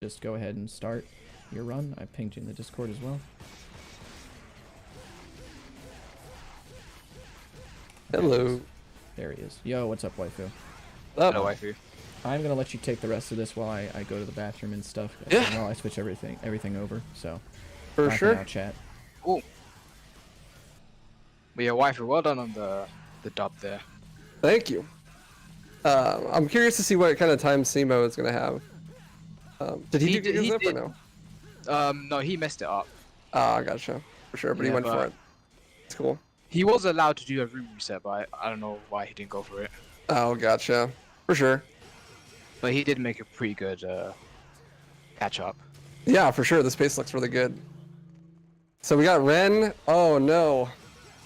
just go ahead and start your run. I pinged you in the Discord as well. Hello. There he is. Yo, what's up, Waifu? Hello, Waifu. I'm gonna let you take the rest of this while I go to the bathroom and stuff. Yeah. While I switch everything over. So. For sure. Now, chat. Cool. But yeah, Waifu, well done on the dub there. Thank you. I'm curious to see what kind of time Simo is gonna have. Did he do his zip or no? No, he messed it up. Ah, gotcha. For sure, but he went for it. It's cool. He was allowed to do a room reset, but I don't know why he didn't go for it. Oh, gotcha. For sure. But he did make a pretty good catch up. Yeah, for sure. This pace looks really good. So we got Ren. Oh no.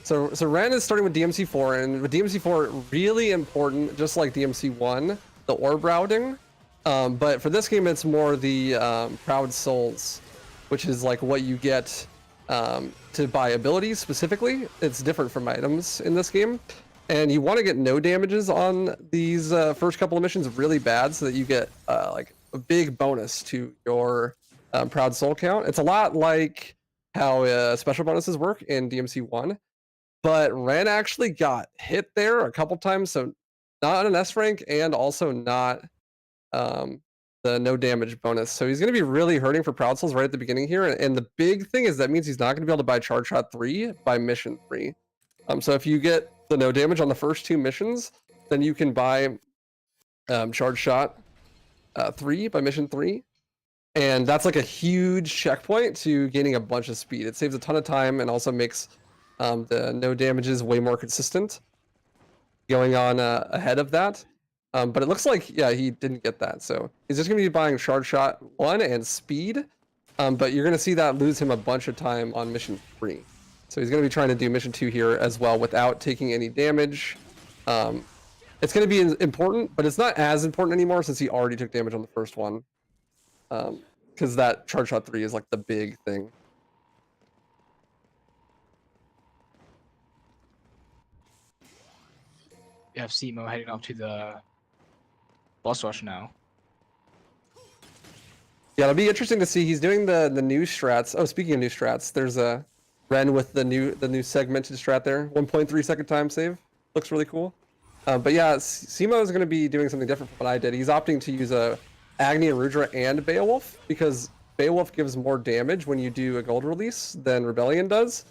So Ren is starting with DMC4, and with DMC4, really important, just like DMC1, the orb routing. But for this game, it's more the Proud Souls, which is like what you get to buy abilities specifically. It's different from items in this game. And you want to get no damages on these first couple of missions really bad so that you get like a big bonus to your Proud Soul count. It's a lot like how special bonuses work in DMC1. But Ren actually got hit there a couple times, so not on an S rank and also not the no damage bonus. So he's going to be really hurting for Proud Souls right at the beginning here. And the big thing is that means he's not going to be able to buy Charge Shot 3 by mission 3. So if you get the no damage on the first 2 missions, then you can buy Charge Shot 3 by mission 3. And that's like a huge checkpoint to gaining a bunch of speed. It saves a ton of time and also makes the no damages way more consistent going on ahead of that. But it looks like, yeah, he didn't get that. So he's just going to be buying Charge Shot 1 and speed. But you're going to see that lose him a bunch of time on mission 3. So he's going to be trying to do mission 2 here as well without taking any damage. It's going to be important, but it's not as important anymore since he already took damage on the first one. Because that Charge Shot 3 is like the big thing. We have Simo heading up to the boss rush now. Yeah, it'll be interesting to see. He's doing the new strats. Oh, speaking of new strats, there's a Ren with the new segmented strat there. 1.3 second time save. Looks really cool. But yeah, Simo is going to be doing something different from what I did. He's opting to use a Agni and Rudra and Beowulf because Beowulf gives more damage when you do a gold release than Rebellion does.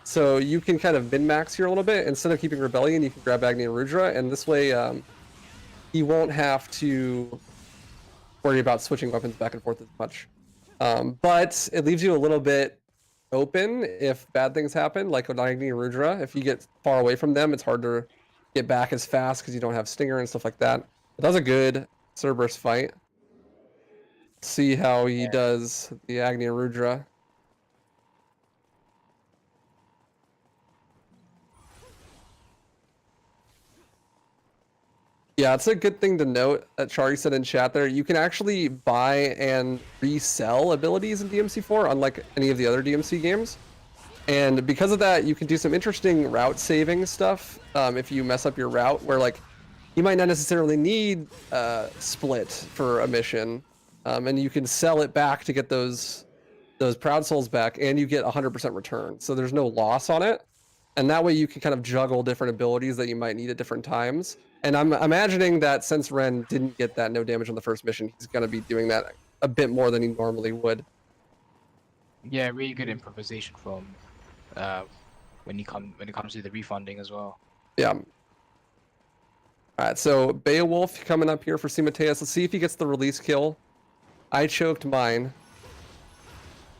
So you can kind of min-max here a little bit. Instead of keeping Rebellion, you can grab Agni and Rudra, and this way he won't have to worry about switching weapons back and forth as much. But it leaves you a little bit open if bad things happen, like with Agni and Rudra. If you get far away from them, it's hard to get back as fast because you don't have Stinger and stuff like that. But that was a good Cerberus fight. See how he does the Agni and Rudra. Yeah, it's a good thing to note that Chari said in chat there. You can actually buy and resell abilities in DMC4, unlike any of the other DMC games. And because of that, you can do some interesting route saving stuff if you mess up your route, where like you might not necessarily need split for a mission, and you can sell it back to get those Proud Souls back, and you get 100% return. So there's no loss on it. And that way you can kind of juggle different abilities that you might need at different times. And I'm imagining that since Ren didn't get that no damage on the first mission, he's going to be doing that a bit more than he normally would. Yeah, really good improvisation from when it comes to the refunding as well. Yeah. All right, so Beowulf coming up here for Simateus. Let's see if he gets the release kill. I choked mine.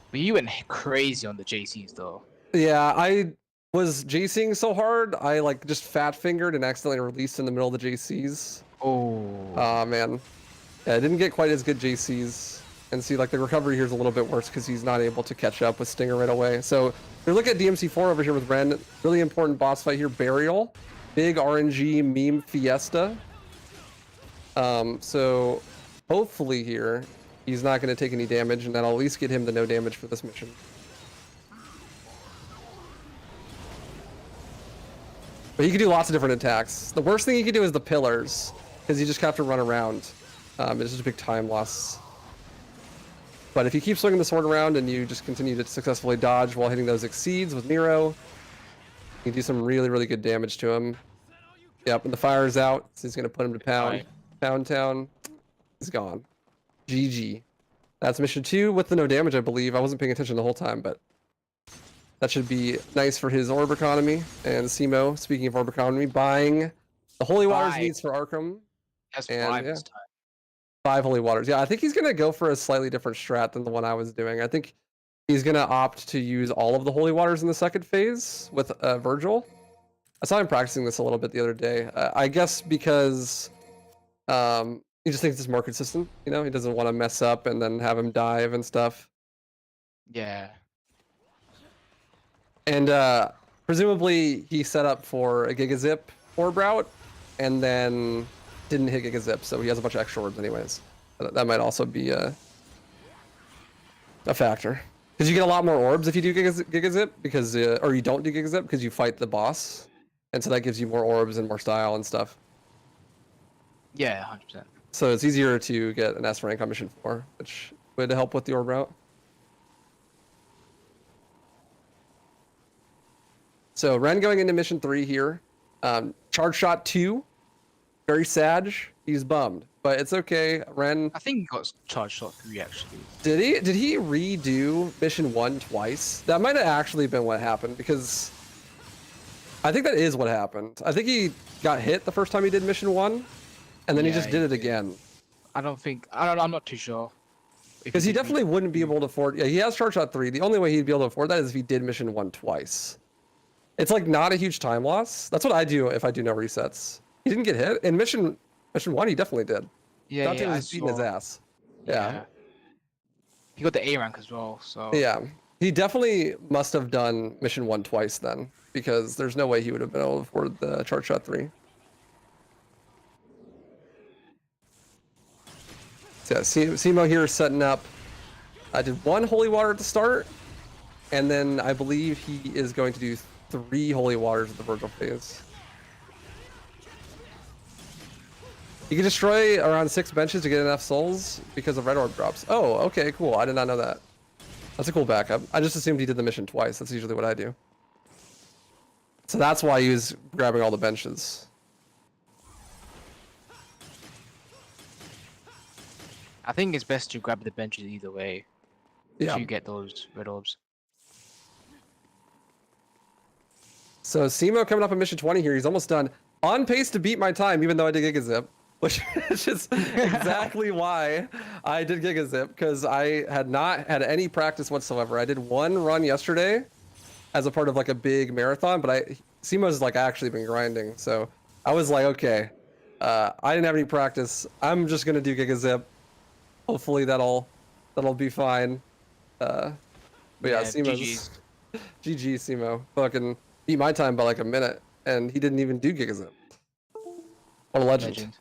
But you went crazy on the JCs though. Yeah, I was JCing so hard, I like just fat fingered and accidentally released in the middle of the JCs. Oh Man. Yeah, I didn't get quite as good JCs. And see, like the recovery here is a little bit worse because he's not able to catch up with Stinger right away. So we look at DMC4 over here with Ren. Really important boss fight here. Burial. Big RNG meme fiesta. So hopefully here he's not going to take any damage, and that'll at least get him the no damage for this mission. But he can do lots of different attacks. The worst thing he can do is the pillars, because you just have to run around. It's just a big time loss. But if you keep swinging the sword around and you just continue to successfully dodge while hitting those exceeds with Nero, you do some really, really good damage to him. Yep, and the fire is out, so he's going to put him to pound. Right. Pound town. He's gone. GG. That's mission 2 with the no damage, I believe. I wasn't paying attention the whole time, but that should be nice for his orb economy. And Simo, speaking of orb economy, buying the Holy Waters needs for Arkham. That's And, 5 yeah. this time. 5 Holy Waters. Yeah, I think he's going to go for a slightly different strat than the one I was doing. I think he's going to opt to use all of the Holy Waters in the second phase with Virgil. I saw him practicing this a little bit the other day. I guess because he just thinks it's more consistent. You know, he doesn't want to mess up and then have him dive and stuff. Yeah. And presumably he set up for a Gigazip orb route and then didn't hit Gigazip, so he has a bunch of extra orbs anyways. That might also be a factor. Because you get a lot more orbs if you do Gigazip, because or you don't do Gigazip because you fight the boss. And so that gives you more orbs and more style and stuff. Yeah, 100%. So it's easier to get an S rank on mission 4, which would help with the orb route. So Ren going into mission 3 here. Charge shot 2. Very sad. He's bummed, but it's okay. Ren. I think he got charge shot 3 actually. Did he? Did he redo mission 1 twice? That might have actually been what happened, because I think that is what happened. I think he got hit the first time he did mission 1, and then he just did it again. I'm not too sure. Because he definitely wouldn't be able to afford. Yeah, he has charge shot 3. The only way he'd be able to afford that is if he did mission 1 twice. It's like not a huge time loss. That's what I do if I do no resets. He didn't get hit in mission 1. He definitely did. Yeah, Dante was beating his ass. Yeah. He got the A rank as well, so. Yeah. He definitely must have done mission 1 twice then, because there's no way he would have been able to afford the charge shot 3. So yeah, Simo here setting up. I did 1 holy water at the start, and then I believe he is going to do 3 holy waters at the Virgil phase. You can destroy around 6 benches to get enough souls because of red orb drops. Oh, okay, cool. I did not know that. That's a cool backup. I just assumed he did the mission twice. That's usually what I do. So that's why he was grabbing all the benches. I think it's best to grab the benches either way. Yeah. To get those red orbs. So Simo coming up on mission 20 here. He's almost done. On pace to beat my time, even though I did Gigazip. Which is just exactly why I did Gigazip, because I had not had any practice whatsoever. I did 1 run yesterday as a part of like a big marathon, but Simo's like actually been grinding. So I was like, okay, I didn't have any practice. I'm just gonna do Gigazip. Hopefully that'll be fine. But yeah, Simo's GG Simo. Fucking beat my time by like a minute, and he didn't even do Gigazip. What a legend.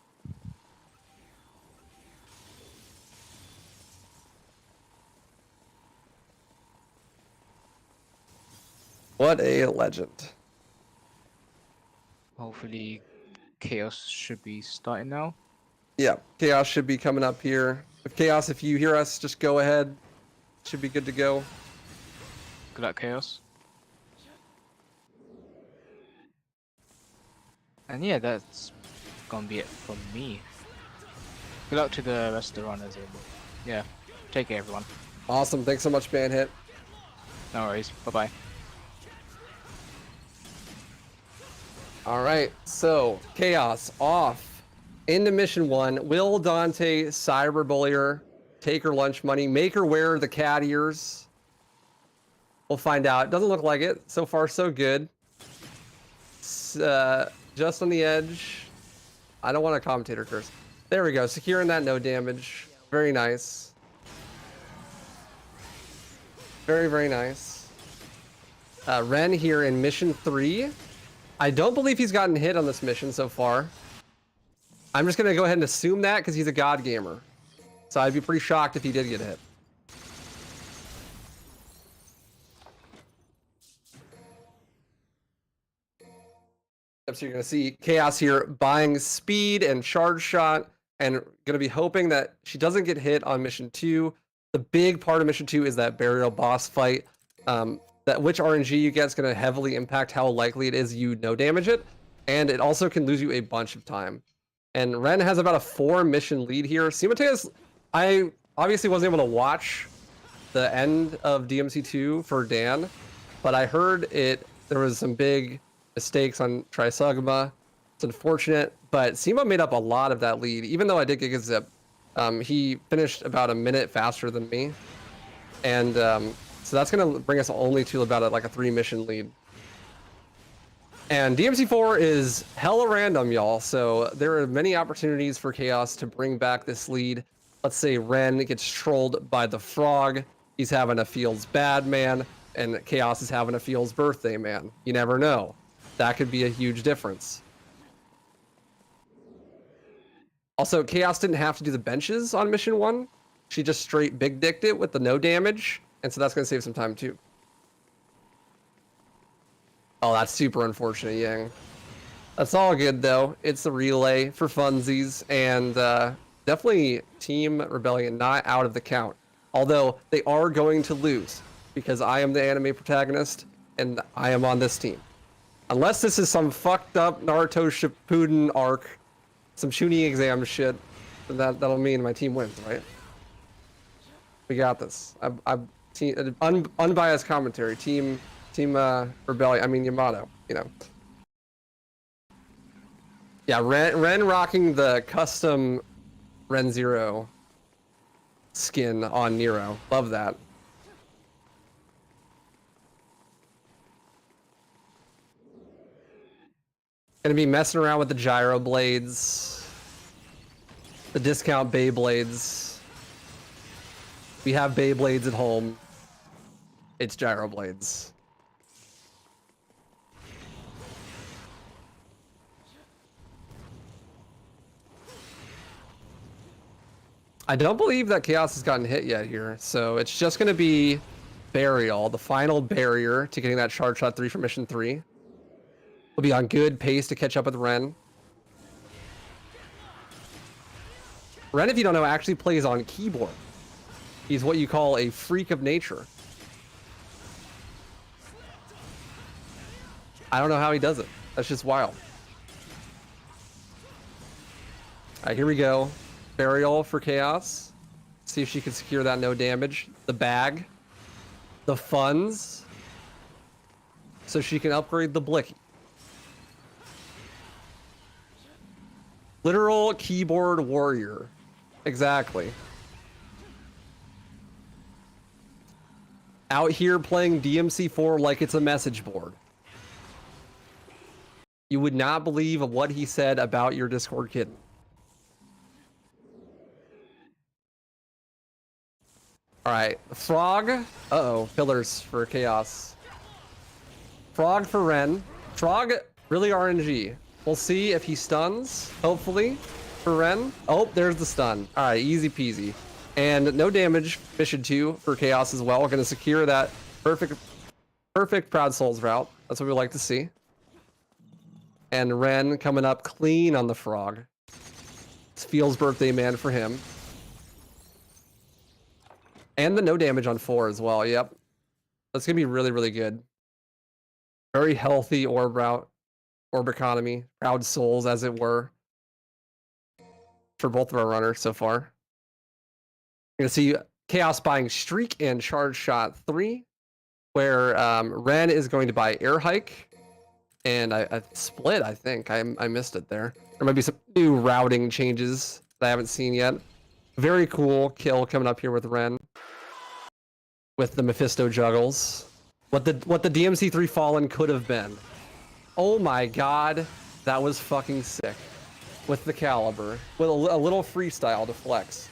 What a legend. Hopefully Chaos should be starting now. Yeah, Chaos should be coming up here. Chaos, if you hear us, just go ahead. Should be good to go. Good luck, Chaos. And yeah, that's gonna be it from me. Good luck to the rest of the runners. Yeah, take care, everyone. Awesome. Thanks so much, Banhit. No worries. Bye-bye. All right, so Chaos off into mission 1. Will Dante cyberbully take her lunch money, make her wear the cat ears? We'll find out. Doesn't look like it. So far, so good. Just on the edge. I don't want a commentator curse. There we go. Securing that no damage. Very nice. Very, very nice. Ren here in mission 3. I don't believe he's gotten hit on this mission so far. I'm just going to go ahead and assume that because he's a god gamer. So I'd be pretty shocked if he did get hit. So you're going to see Chaos here buying speed and charge shot, and going to be hoping that she doesn't get hit on mission 2. The big part of mission 2 is that burial boss fight. That which RNG you get is going to heavily impact how likely it is you no damage it, and it also can lose you a bunch of time. And Ren has about a 4 mission lead here. Simateas, I obviously wasn't able to watch the end of DMC2 for Dan, but I heard there was some big mistakes on Trisugma. It's unfortunate, but Sima made up a lot of that lead, even though I did get a zip. He finished about a minute faster than me, and so that's gonna bring us only to about a 3 mission lead. And DMC4 is hella random, y'all. So there are many opportunities for Chaos to bring back this lead. Let's say Ren gets trolled by the frog. He's having a feels bad man, and Chaos is having a feels birthday man. You never know. That could be a huge difference. Also, Chaos didn't have to do the benches on mission 1. She just straight big dicked it with the no damage, and so that's going to save some time too. Oh, that's super unfortunate, Yang. That's all good, though. It's a relay for funsies, and definitely Team Rebellion not out of the count. Although, they are going to lose, because I am the anime protagonist, and I am on this team. Unless this is some fucked up Naruto Shippuden arc, some Chunin exam shit, that'll mean my team wins, right? We got this. Unbiased commentary. Team Rebellion. I mean Yamato. You know. Yeah, Ren rocking the custom Renzero skin on Nero. Love that. Gonna be messing around with the gyro blades, the discount Beyblades. We have Beyblades at home. It's gyro blades. I don't believe that Chaos has gotten hit yet here, so it's just gonna be Burial, the final barrier to getting that charge shot 3 for mission 3. We'll be on good pace to catch up with Ren. Ren, if you don't know, actually plays on keyboard. He's what you call a freak of nature. I don't know how he does it. That's just wild. All right, here we go. Burial for Chaos. See if she can secure that no damage. The bag. The funds. So she can upgrade the Blicky. Literal keyboard warrior. Exactly. Out here playing DMC4 like it's a message board. You would not believe what he said about your Discord kitten. Alright, Frog. Uh-oh, pillars for Chaos. Frog for Ren. Frog, really RNG. We'll see if he stuns, hopefully, for Ren. Oh, there's the stun. All right, easy peasy. And no damage, mission 2 for Chaos as well. We're going to secure that perfect Proud Souls route. That's what we like to see. And Ren coming up clean on the frog. It's Feels birthday man for him. And the no damage on 4 as well, yep. That's going to be really, really good. Very healthy orb route. Orb economy, Proud Souls, as it were, for both of our runners so far. You're gonna see Chaos buying Streak and Charge Shot 3, where Ren is going to buy Air Hike, and I split. I think I missed it there. There might be some new routing changes that I haven't seen yet. Very cool kill coming up here with Ren, with the Mephisto juggles. What the DMC3 Fallen could have been. Oh my god, that was fucking sick. With the caliber, with a little freestyle to flex.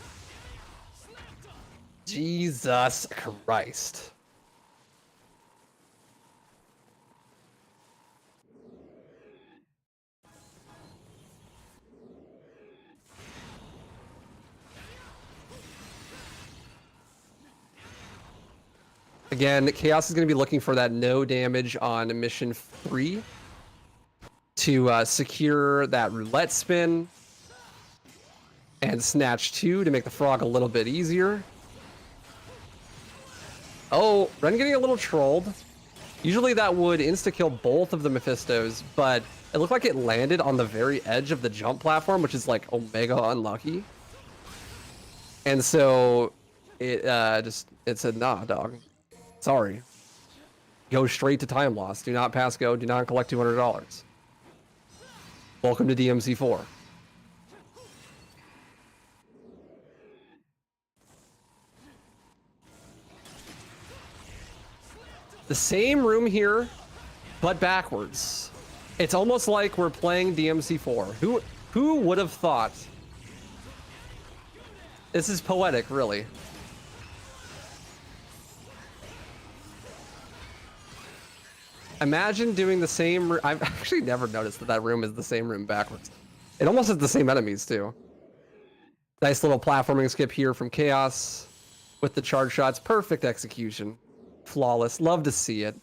Jesus Christ. Again, Chaos is going to be looking for that no damage on mission 3. To secure that roulette spin and snatch 2 to make the frog a little bit easier. Oh, Ren getting a little trolled. Usually that would insta-kill both of the Mephistos, but it looked like it landed on the very edge of the jump platform, which is like omega unlucky. And so it it said, nah, dog. Sorry. Go straight to time loss. Do not pass go. Do not collect $200. Welcome to DMC4. The same room here, but backwards. It's almost like we're playing DMC4. Who would have thought? This is poetic, really. Imagine doing the same. I've actually never noticed that that room is the same room backwards. It almost has the same enemies too. Nice little platforming skip here from Chaos with the charge shots. Perfect execution. Flawless. Love to see it.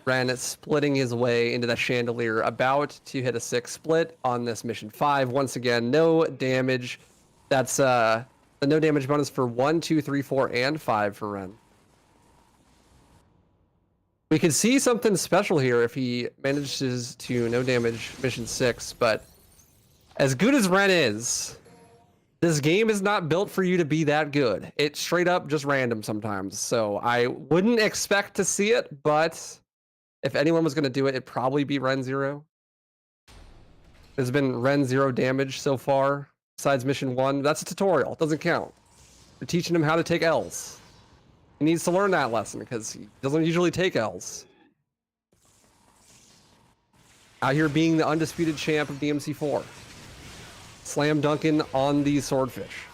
Ren is splitting his way into the chandelier, about to hit a 6 split on this mission 5. Once again, no damage. That's the no damage bonus for 1, 2, 3, 4, and 5 for Ren. We could see something special here if he manages to no damage mission 6, but as good as Ren is, this game is not built for you to be that good. It's straight up just random sometimes. So I wouldn't expect to see it, but if anyone was going to do it, it'd probably be Renzero. There's been Renzero damage so far, besides mission 1. That's a tutorial. It doesn't count. We're teaching him how to take L's. He needs to learn that lesson because he doesn't usually take L's. Out here being the undisputed champ of DMC4. Slam dunking on these swordfish.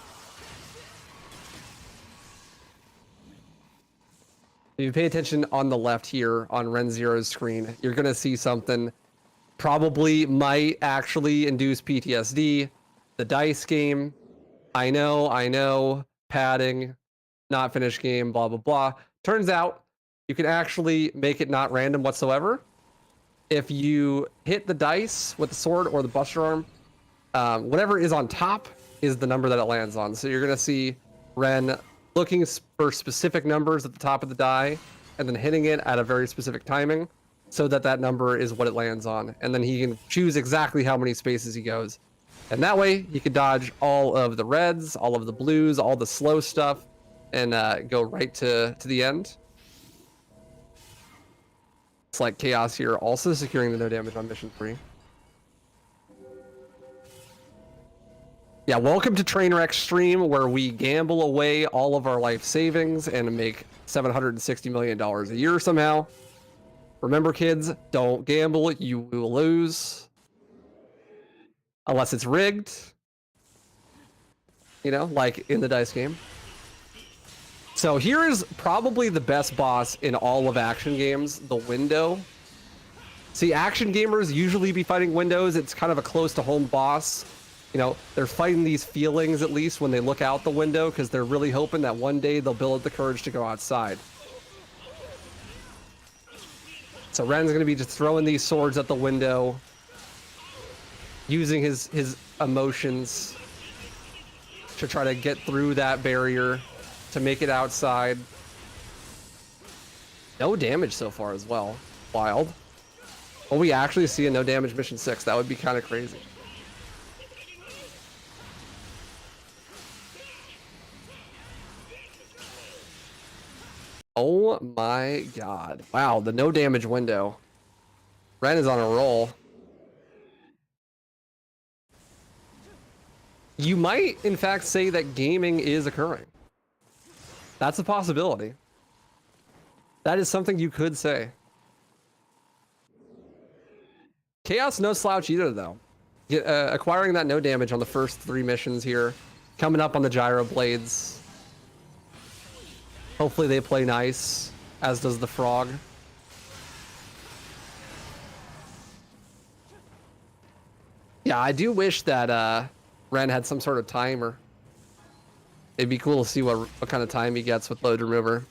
If you pay attention on the left here on Renzero's screen, you're going to see something probably might actually induce PTSD. The dice game. I know. Padding. Not finished game, blah, blah, blah. Turns out you can actually make it not random whatsoever. If you hit the dice with the sword or the buster arm, whatever is on top is the number that it lands on. So you're going to see Ren looking for specific numbers at the top of the die and then hitting it at a very specific timing so that that number is what it lands on. And then he can choose exactly how many spaces he goes. And that way he can dodge all of the reds, all of the blues, all the slow stuff, and go right to the end. It's like Chaos here, also securing the no damage on mission 3. Yeah, welcome to Trainwreck Stream, where we gamble away all of our life savings and make $760 million a year somehow. Remember, kids, don't gamble, you will lose. Unless it's rigged. You know, like in the dice game. So here is probably the best boss in all of action games, the window. See, action gamers usually be fighting windows. It's kind of a close to home boss. You know, they're fighting these feelings at least when they look out the window because they're really hoping that one day they'll build up the courage to go outside. So Ren's going to be just throwing these swords at the window, using his emotions to try to get through that barrier, to make it outside. No damage so far as well. Wild. Will we actually see a no damage mission 6? That would be kind of crazy. Oh my god. Wow, the no damage window. Ren is on a roll. You might, in fact, say that gaming is occurring. That's a possibility. That is something you could say. Chaos no slouch either, though. Acquiring that no damage on the first 3 missions here. Coming up on the gyro blades. Hopefully they play nice, as does the frog. Yeah, I do wish that Ren had some sort of timer. It'd be cool to see what kind of time he gets with load remover.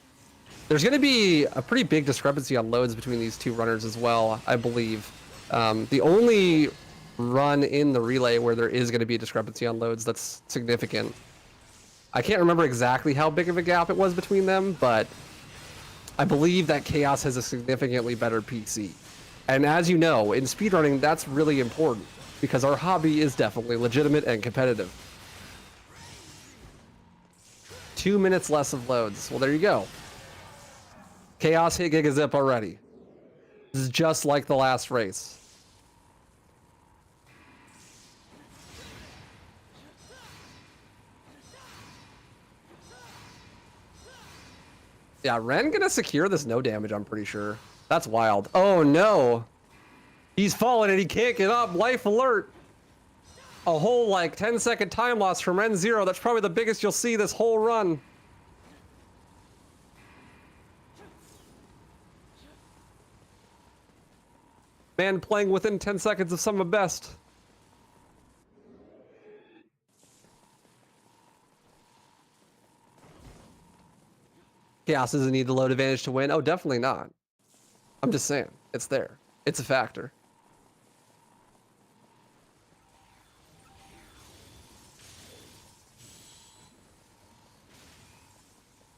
There's going to be a pretty big discrepancy on loads between these 2 runners as well, I believe. The only run in the relay where there is going to be a discrepancy on loads that's significant, I can't remember exactly how big of a gap it was between them, but I believe that Chaos has a significantly better PC. And as you know, in speedrunning, that's really important because our hobby is definitely legitimate and competitive. 2 minutes less of loads. Well, there you go. Chaos hit Gigazip already. This is just like the last race. Yeah, Ren gonna secure this no damage, I'm pretty sure. That's wild. Oh no! He's fallen and he can't get up. Life alert! A whole like 10-second time loss from Renzero. That's probably the biggest you'll see this whole run. Man playing within 10 seconds of some of best. Chaos doesn't need the load advantage to win. Oh, definitely not. I'm just saying, it's there. It's a factor.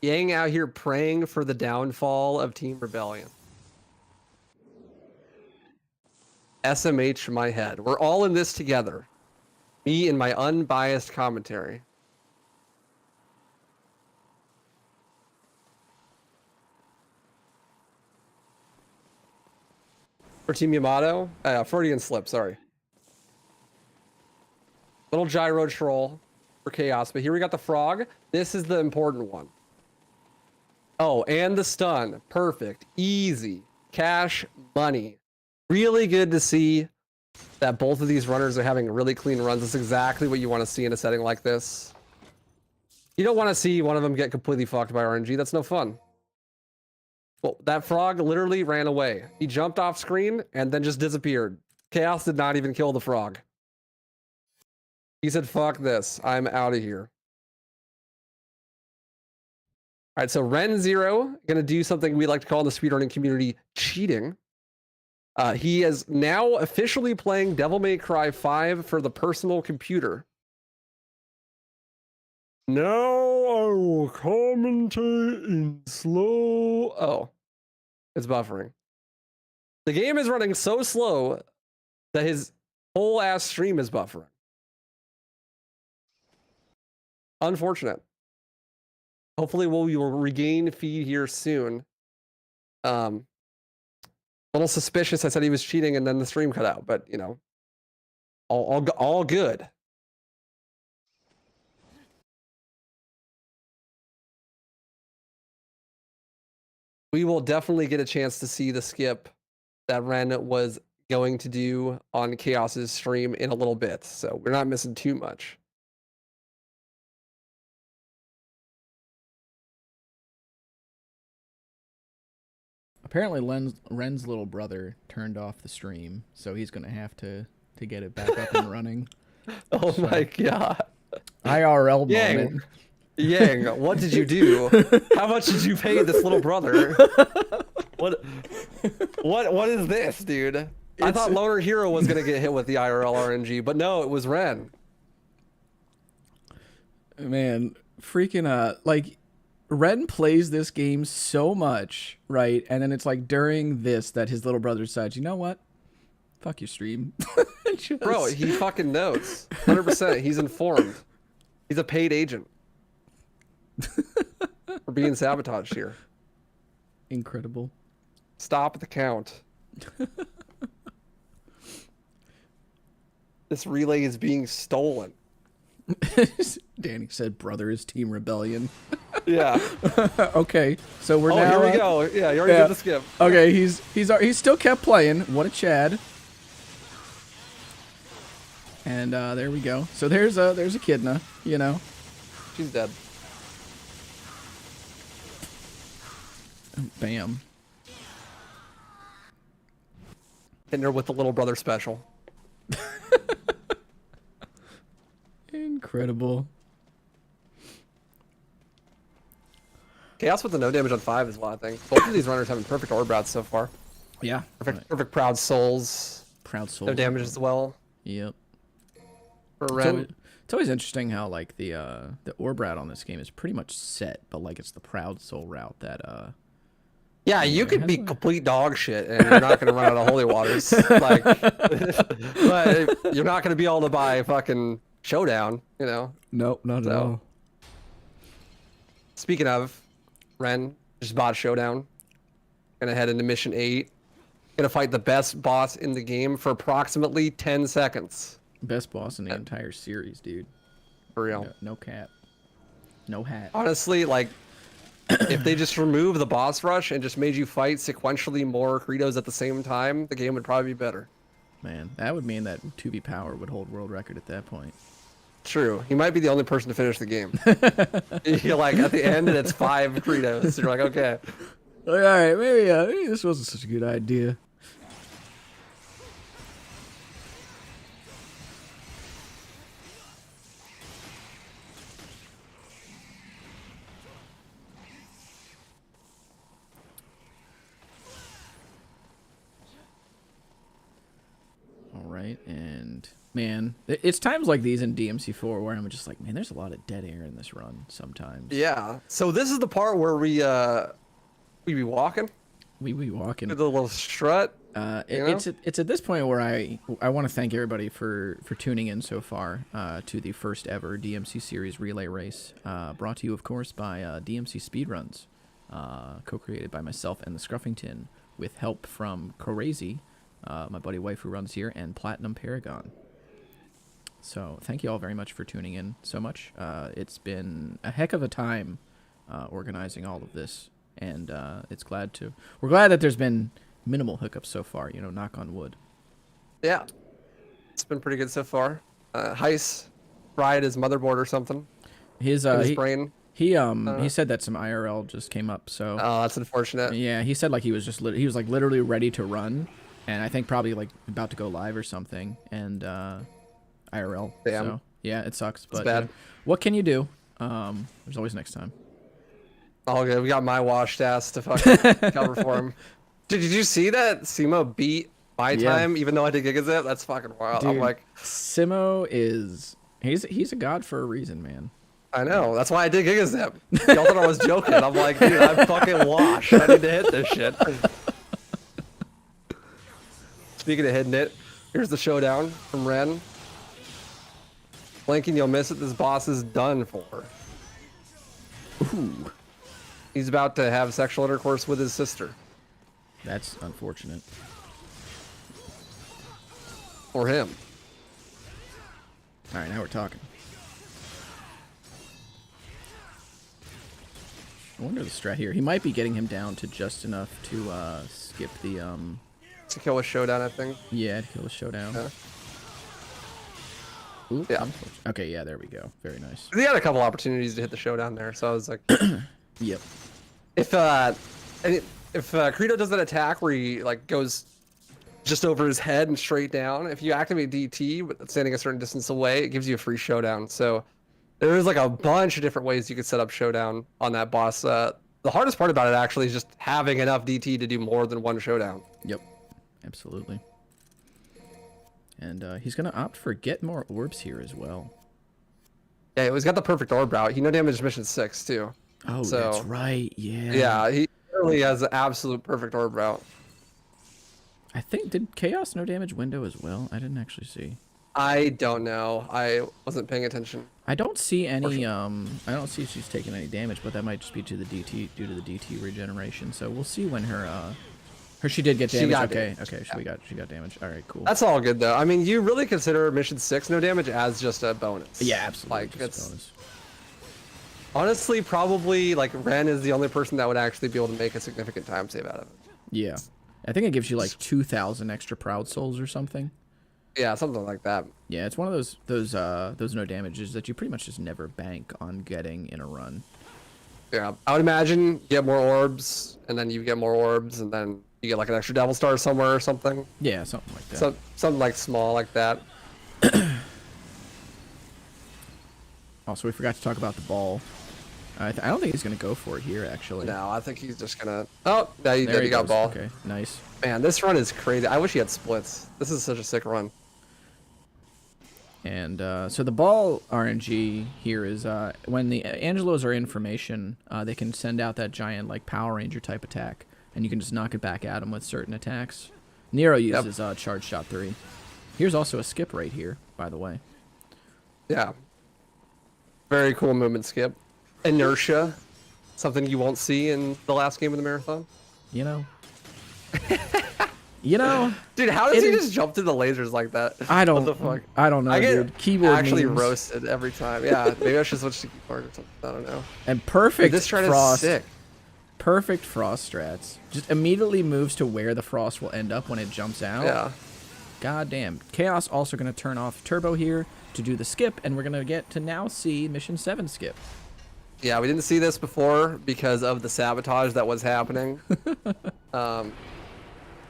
Yang out here praying for the downfall of Team Rebellion. SMH my head. We're all in this together. Me and my unbiased commentary. For Team Yamato? Freudian slip, sorry. Little gyro troll for Chaos, but here we got the frog. This is the important one. Oh, and the stun. Perfect. Easy. Cash money. Really good to see that both of these runners are having really clean runs. That's exactly what you want to see in a setting like this. You don't want to see one of them get completely fucked by RNG. That's no fun. Well, that frog literally ran away. He jumped off screen and then just disappeared. Chaos did not even kill the frog. He said, fuck this. I'm out of here. All right, so Renzero gonna do something we like to call in the speedrunning community cheating. He is now officially playing Devil May Cry 5 for the personal computer. Now I will commentate in slow. Oh, it's buffering. The game is running so slow that his whole ass stream is buffering. Unfortunate. Hopefully we will regain feed here soon. A little suspicious. I said he was cheating and then the stream cut out, but you know, all good. We will definitely get a chance to see the skip that Ren was going to do on Chaos's stream in a little bit, so we're not missing too much. Apparently, Ren's little brother turned off the stream, so he's gonna have to get it back up and running. Oh so, my god! IRL Yang, moment. Yang, what did you do? How much did you pay this little brother? What is this, dude? I thought Loner Hero was gonna get hit with the IRL RNG, but no, it was Ren. Man, freaking like. Ren plays this game so much, right? And then it's like during this that his little brother decides, you know what? Fuck your stream. Just... Bro, he fucking knows. 100%. He's informed. He's a paid agent. We're being sabotaged here. Incredible. Stop the count. This relay is being stolen. Danny said, brother is Team Rebellion. Yeah. Okay, so we're now... here we go. Yeah, you already did the skip. Okay, he's still kept playing. What a Chad. And there we go. So there's Echidna, you know. She's dead. Bam. Hitting her with the little brother special. Incredible. Chaos with the no damage on 5 is well, I think. Both of these runners having perfect orb routes so far. Yeah. Perfect Proud Souls. Proud Souls. No damage as well. Yep. For Ren. It's always interesting how like the orb route on this game is pretty much set, but like it's the Proud Soul route that Yeah, you could be complete dog shit and you're not gonna run out of holy waters. Like, but you're not gonna be able to buy fucking Showdown, you know? Nope, not at all. Speaking of, Ren just bought Showdown. Gonna head into mission 8. Gonna fight the best boss in the game for approximately 10 seconds. Best boss in the entire series, dude. For real. No cap. No hat. Honestly, like, if they just remove the boss rush and just made you fight sequentially more Credos at the same time, the game would probably be better. Man, that would mean that 2B Power would hold world record at that point. True. He might be the only person to finish the game. You're like, at the end, and it's 5 Credos. You're like, okay. Like, all right, maybe this wasn't such a good idea. All right, and man, it's times like these in DMC4 where I'm just like, man, there's a lot of dead air in this run sometimes. Yeah. So this is the part where we be walking. We walking. Do the little strut. It's at this point where I want to thank everybody for tuning in so far to the first ever DMC series relay race, brought to you of course by DMC Speedruns, co-created by myself and the Scruffington with help from Crazy, my buddy WaifuRuns here, and Platinum Paragon. So thank you all very much for tuning in so much. It's been a heck of a time organizing all of this, and we're glad that there's been minimal hiccups so far, you know, knock on wood. Yeah. It's been pretty good so far. Heist fried his motherboard or something. His brain. He said that some IRL just came up, so oh, that's unfortunate. Yeah, he said like he was like literally ready to run, and I think probably like about to go live or something, and IRL. Damn. So yeah, it sucks, but bad. What can you do? There's always next time. All good. We got my washed ass to fucking cover for him. Did you see that Simo beat my time even though I did Gigazip? That's fucking wild. Dude, I'm like, Simo he's a god for a reason, man. I know. That's why I did Gigazip. Y'all thought I was joking. I'm like, dude, I'm fucking washed. I need to hit this shit. Speaking of hitting it, here's the showdown from Ren. Blinking, you'll miss it. This boss is done for. Ooh. He's about to have sexual intercourse with his sister. That's unfortunate. For him. All right, now we're talking. I wonder the strat here. He might be getting him down to just enough to skip the To kill a showdown, I think. Yeah, to kill the showdown. Yeah. Ooh, Yeah. okay, yeah, there we go. Very nice. He had a couple opportunities to hit the showdown there, so I was like, Yep. if Credo does that attack where he like goes just over his head and straight down, if you activate DT but standing a certain distance away, it gives you a free showdown. So there's like a bunch of different ways you could set up showdown on that boss. The hardest part about it actually is just having enough DT to do more than one showdown. Yep. Absolutely. And he's gonna opt for get more orbs here as well. Yeah, he's got the perfect orb route. He no damage mission 6 too. Oh, so, that's right. Yeah. Yeah, he really has the absolute perfect orb route. I think did Chaos no damage window as well? I didn't actually see. I don't know. I wasn't paying attention. I don't see any. I don't see she's taking any damage, but that might just be to the DT due to the DT regeneration. So we'll see when her. She did get damage. She got okay. damage. Okay. She got damage. All right. Cool. That's all good though. I mean, you really consider mission 6 no damage as just a bonus. Yeah, absolutely. Like just it's a bonus. honestly probably like Ren is the only person that would actually be able to make a significant time save out of it. Yeah, I think it gives you like 2,000 extra Proud Souls or something. Yeah, something like that. Yeah, it's one of those no damages that you pretty much just never bank on getting in a run. Yeah, I would imagine you get more orbs, and then you get more orbs, and then you get like an extra Devil Star somewhere or something. Yeah, something like that. So, something like small like that. Also, we forgot to talk about the ball. I don't think he's gonna go for it here, actually. No, I think he's just gonna. Oh, yeah, he There did. He got goes. ball. Okay, nice. Man, this run is crazy. I wish he had splits. This is such a sick run. And so the ball RNG here is when the Angelos are in formation, they can send out that giant like Power Ranger type attack, and you can just knock it back at them with certain attacks. Nero uses Charge Shot 3. Here's also a skip right here, by the way. Yeah. Very cool movement skip. Inertia, something you won't see in the last game of the marathon. You know. You know, dude, how does he just jump through the lasers like that? I don't. What the fuck? I don't know, I get dude. Keyboard actually memes. roasted every time. Yeah, maybe I should switch to keyboard or something. I don't know. And perfect Dude, this try frost. is sick. Perfect frost strats. Just immediately moves to where the frost will end up when it jumps out. Yeah. God damn. Chaos also going to turn off turbo here to do the skip, and we're going to get to now see mission 7 skip. Yeah, we didn't see this before because of the sabotage that was happening.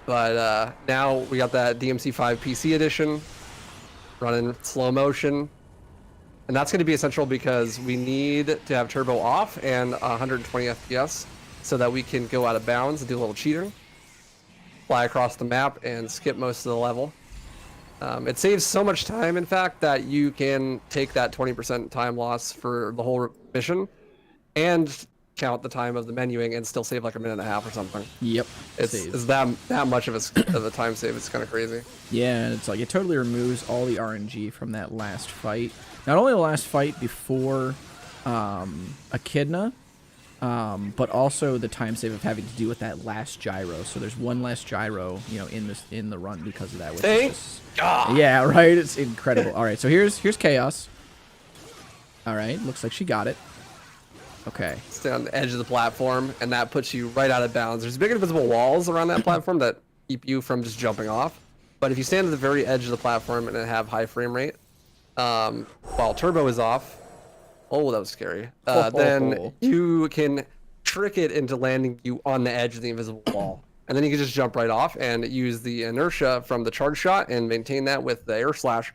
But now we got that DMC5 PC edition running slow motion. And that's going to be essential because we need to have turbo off and 120 FPS so that we can go out of bounds and do a little cheating. Fly across the map and skip most of the level. It saves so much time, in fact, that you can take that 20% time loss for the whole mission and count the time of the menuing and still save like a minute and a half or something. Yep. It's that much of a time save. It's kind of crazy. Yeah, and it's like it totally removes all the RNG from that last fight. Not only the last fight before Echidna, but also the time save of having to deal with that last gyro. So there's one less gyro, you know, in the run because of that. Which Thank is just, God. yeah, right. It's incredible. All right, so here's Chaos. All right, looks like she got it. Okay. Stay on the edge of the platform, and that puts you right out of bounds. There's big invisible walls around that platform that keep you from just jumping off. But if you stand at the very edge of the platform and have high frame rate, while turbo is off, oh, that was scary. Then you can trick it into landing you on the edge of the invisible wall. And then you can just jump right off and use the inertia from the charge shot and maintain that with the air slash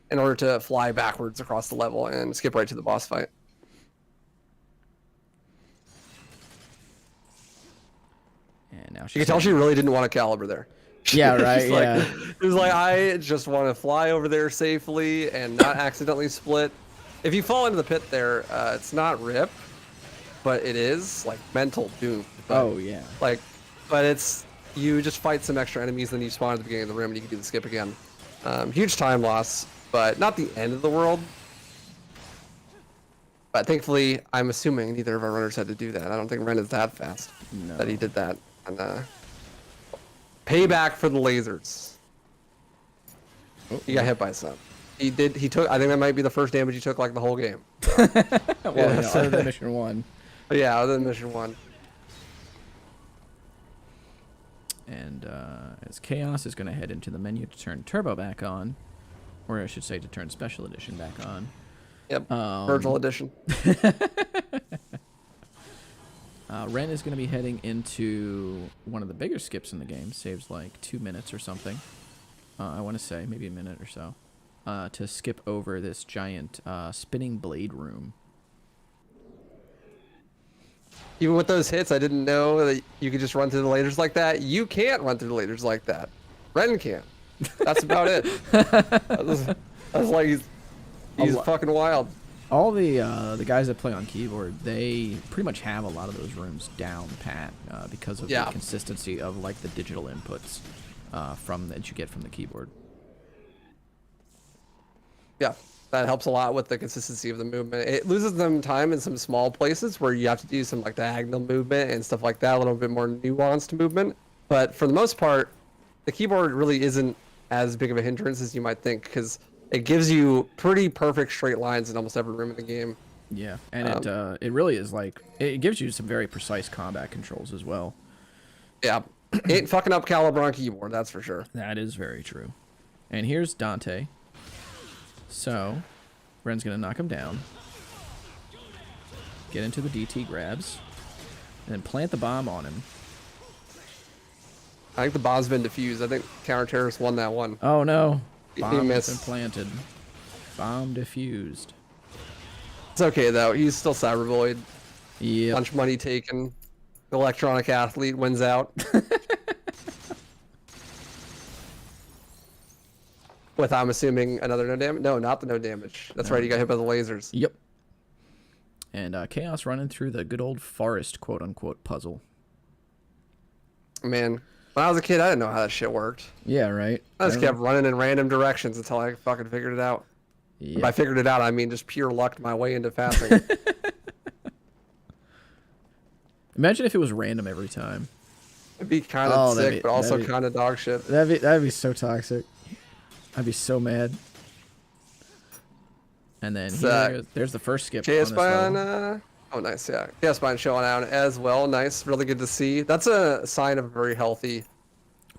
in order to fly backwards across the level and skip right to the boss fight. And now You can tell she really didn't want a caliber there. Yeah, right. Yeah. It was like, I just want to fly over there safely and not accidentally split. If you fall into the pit there, it's not rip, but it is like mental doom. Oh yeah. Like, but it's you just fight some extra enemies, then you spawn at the beginning of the room and you can do the skip again. Huge time loss, but not the end of the world. But thankfully, I'm assuming neither of our runners had to do that. I don't think Ren is that fast that he did that. And payback for the lasers. He got hit by some. He took. I think that might be the first damage he took like the whole game. Well, yeah, other than mission 1. But yeah, other than mission 1. And as Chaos is going to head into the menu to turn turbo back on, or I should say to turn special edition back on. Yep. Virgil edition. Ren is going to be heading into one of the bigger skips in the game. Saves like 2 minutes or something. I want to say maybe a minute or so. To skip over this giant spinning blade room. Even with those hits, I didn't know that you could just run through the lasers like that. You can't run through the lasers like that. Ren can. That's about it. I was like, he's fucking wild. All the guys that play on keyboard, they pretty much have a lot of those rooms down pat because of the consistency of like the digital inputs that you get from the keyboard. Yeah, that helps a lot with the consistency of the movement. It loses them time in some small places where you have to do some like diagonal movement and stuff like that, a little bit more nuanced movement. But for the most part, the keyboard really isn't as big of a hindrance as you might think because it gives you pretty perfect straight lines in almost every room in the game. Yeah, and it really is like it gives you some very precise combat controls as well. Yeah, ain't fucking up caliber on keyboard, that's for sure. That is very true. And here's Dante. So, Ren's gonna knock him down. Get into the DT grabs, and then plant the bomb on him. I think the bomb's been defused. I think Counter Terrorist won that one. Oh no. He Bomb has missed. been planted. Bomb defused. It's okay though. He's still Cybervoid. Yep. Lunch money taken. Electronic athlete wins out. With, I'm assuming, another no damage? No, not the no damage. That's right, you got hit by the lasers. Yep. And Chaos running through the good old forest, quote-unquote, puzzle. Man, when I was a kid, I didn't know how that shit worked. Yeah, right? I just kept running in random directions until I fucking figured it out. Yep. By figured it out, I mean just pure lucked my way into passing. Imagine if it was random every time. It'd be kind of sick, but also kind of dog shit. That'd be so toxic. I'd be so mad. And then there's the first skip. Chaos Bion, oh nice, yeah. Chaos Bion showing out as well. Nice, really good to see. That's a sign of a very healthy,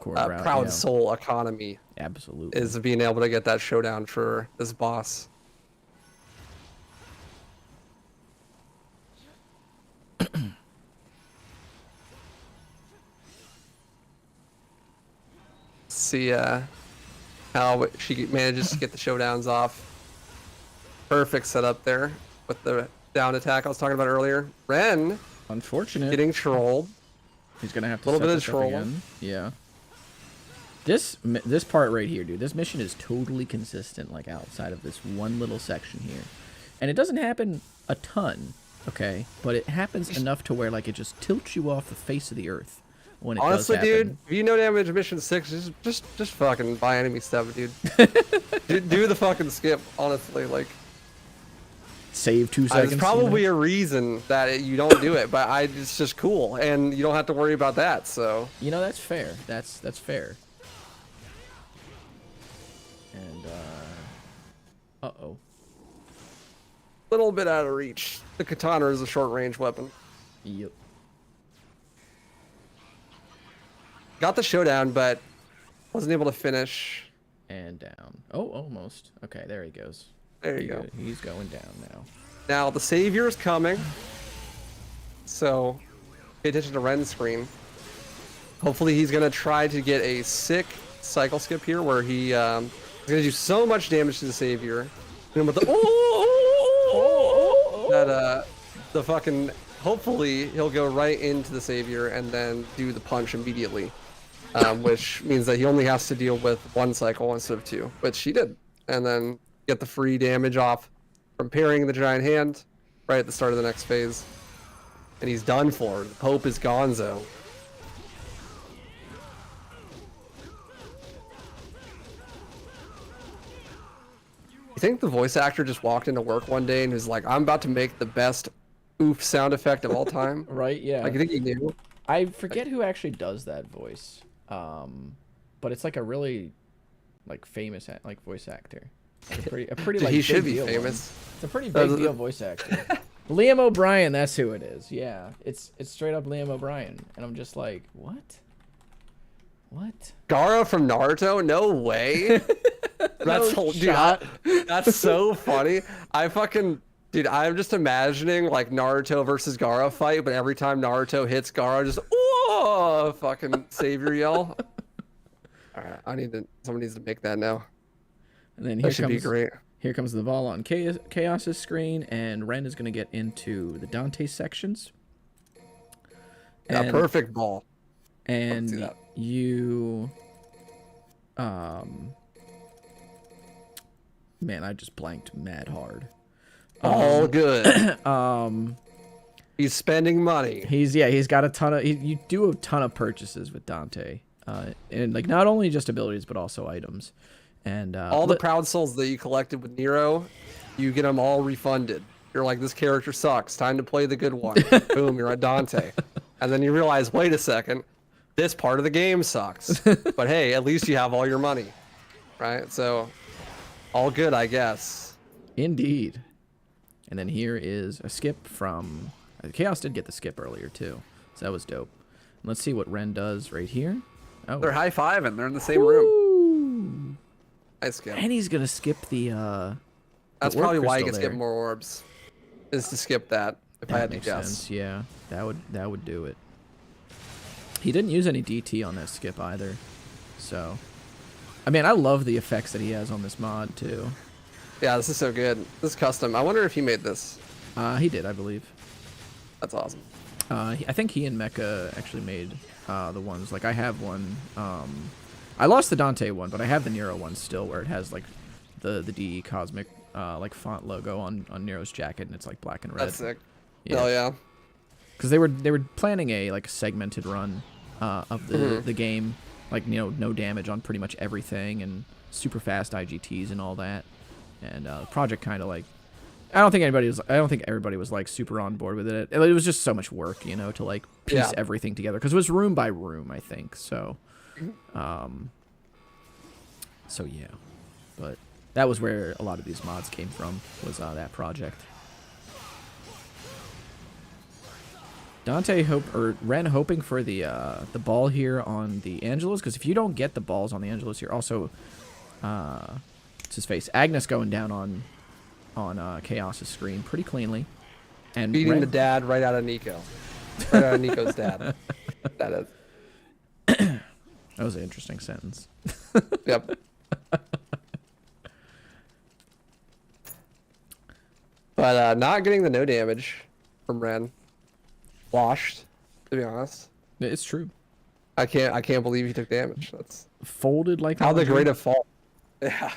proud soul economy. Absolutely. Is being able to get that showdown for this boss. See how she manages to get the showdowns off. Perfect setup there with the down attack I was talking about earlier. Ren, unfortunate, getting trolled. He's gonna have to a little bit of trolling. Yeah. This part right here, dude. This mission is totally consistent, like outside of this one little section here, and it doesn't happen a ton, okay? But it happens enough to where like it just tilts you off the face of the earth when it honestly, does happen. dude, if you know damage mission 6, just fucking buy enemy stuff, dude. do the fucking skip, honestly, like. Save 2 seconds. There's probably a reason that you don't do it, but it's just cool, and you don't have to worry about that. So you know that's fair. That's fair. And uh-oh. A little bit out of reach. The katana is a short-range weapon. Yep. Got the showdown, but wasn't able to finish. And down. Oh, almost. Okay, there he goes. There you go. He's going down now. Now the savior's coming, so pay attention to Ren's screen. Hopefully he's gonna try to get a sick cycle skip here, where he's gonna do so much damage to the savior. And with the the fucking hopefully he'll go right into the savior and then do the punch immediately, which means that he only has to deal with 1 cycle instead of 2, which he did, and then get the free damage off from parrying the giant hand right at the start of the next phase. And he's done for. The Pope is gonzo. You think the voice actor just walked into work one day and was like, I'm about to make the best oof sound effect of all time? Right, yeah. Like, you think he knew? I forget who actually does that voice. But it's like a really like famous like voice actor. Like a pretty Dude, like he big should be deal famous. One. It's a pretty big deal voice actor. Liam O'Brien, that's who it is. Yeah, it's straight up Liam O'Brien, and I'm just like, what? Gaara from Naruto? No way. That's that's so funny. Dude, I'm just imagining like Naruto versus Gaara fight, but every time Naruto hits Gaara, just fucking savior yell. All right, someone needs to make that now. And then that should be great. Here comes the ball on Chaos's screen, and Ren is going to get into the Dante sections. Yeah, perfect ball. And you... Man, I just blanked mad hard. All good. He's spending money. He's got a ton of... You do a ton of purchases with Dante. And like not only just abilities, but also items. And all the proud souls that you collected with Nero, you get them all refunded. You're like, this character sucks. Time to play the good one. Boom, you're at Dante. And then you realize, wait a second, this part of the game sucks. But hey, at least you have all your money, right? So, all good, I guess. Indeed. And then here is a skip from... Chaos did get the skip earlier, too. So that was dope. Let's see what Ren does right here. Oh, they're high-fiving. They're in the same room. Nice skip. And he's gonna skip the that's probably why he gets get more orbs. Is to skip that, if I had to guess. Sense. Yeah, that would do it. He didn't use any DT on that skip either. So, I mean, I love the effects that he has on this mod too. Yeah, this is so good. This is custom. I wonder if he made this. He did, I believe. That's awesome. I think he and Mecha actually made the ones. Like I have one. I lost the Dante one, but I have the Nero one still, where it has like the DE Cosmic like font logo on Nero's jacket, and it's like black and red. That's sick. Yeah. Hell yeah. Because they were planning a like segmented run of the game, like no damage on pretty much everything, and super fast IGTs and all that. And the project kind of like, I don't think everybody was like super on board with it. It was just so much work, to like piece everything together, because it was room by room, I think. So, so yeah, but that was where a lot of these mods came from, was that project. Ren hoping for the ball here on the Angelos, because if you don't get the balls on the Angelos here, also, what's his face? Agnes going down on Chaos's screen pretty cleanly, and beating the dad right out of Nico, right out of Nico's dad. That is. That was an interesting sentence. Yep. But not getting the no damage from Ren. Washed, to be honest. It's true. I can't believe he took damage. That's Folded like how the great have fallen. Yeah.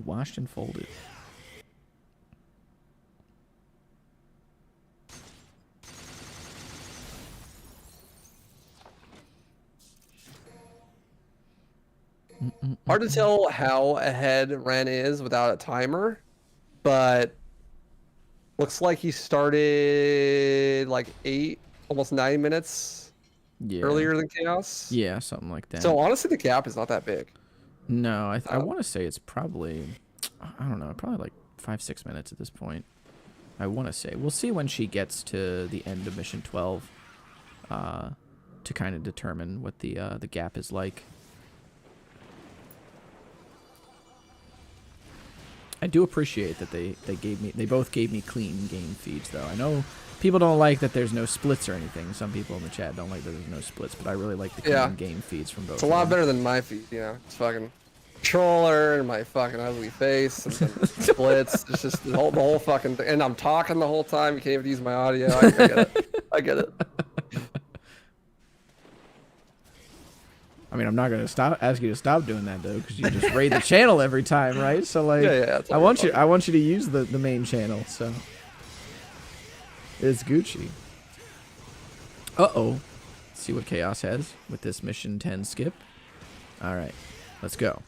Washed and folded. Hard to tell how ahead Ren is without a timer, but looks like he started like 8, almost 9 minutes earlier than Chaos. Yeah, something like that. So honestly, the gap is not that big. No, I want to say it's probably, I don't know, probably like 5-6 minutes at this point. I want to say. We'll see when she gets to the end of mission 12 to kind of determine what the gap is like. I do appreciate that they both gave me clean game feeds, though. I know people don't like that there's no splits or anything. Some people in the chat don't like that there's no splits, but I really like the clean game feeds from both. It's a lot better than my feed, It's fucking controller and my fucking ugly face and then splits. It's just the whole fucking thing. And I'm talking the whole time. You can't even use my audio. I get it. I get it. I mean, I'm not gonna ask you to stop doing that, though, because you just raid the channel every time, right? So like, I want you to use the main channel. So it's Gucci. Uh-oh. Let's see what Chaos has with this mission 10 skip. All right, let's go.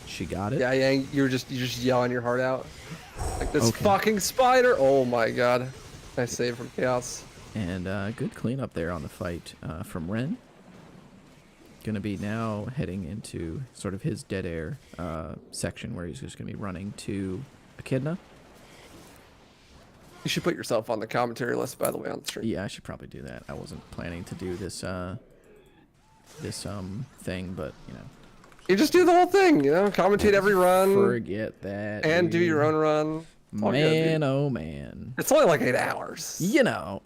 She got it. Yeah, you're just yelling your heart out. Like this fucking spider. Oh my god. Nice save from Chaos. And good cleanup there on the fight from Ren. Gonna be now heading into sort of his dead air section, where he's just gonna be running to Echidna. You should put yourself on the commentary list, by the way, on the stream. Yeah, I should probably do that. I wasn't planning to do this thing, but you just do the whole thing, commentate every run. Forget that. And do your own run. Man, oh man. It's only like 8 hours.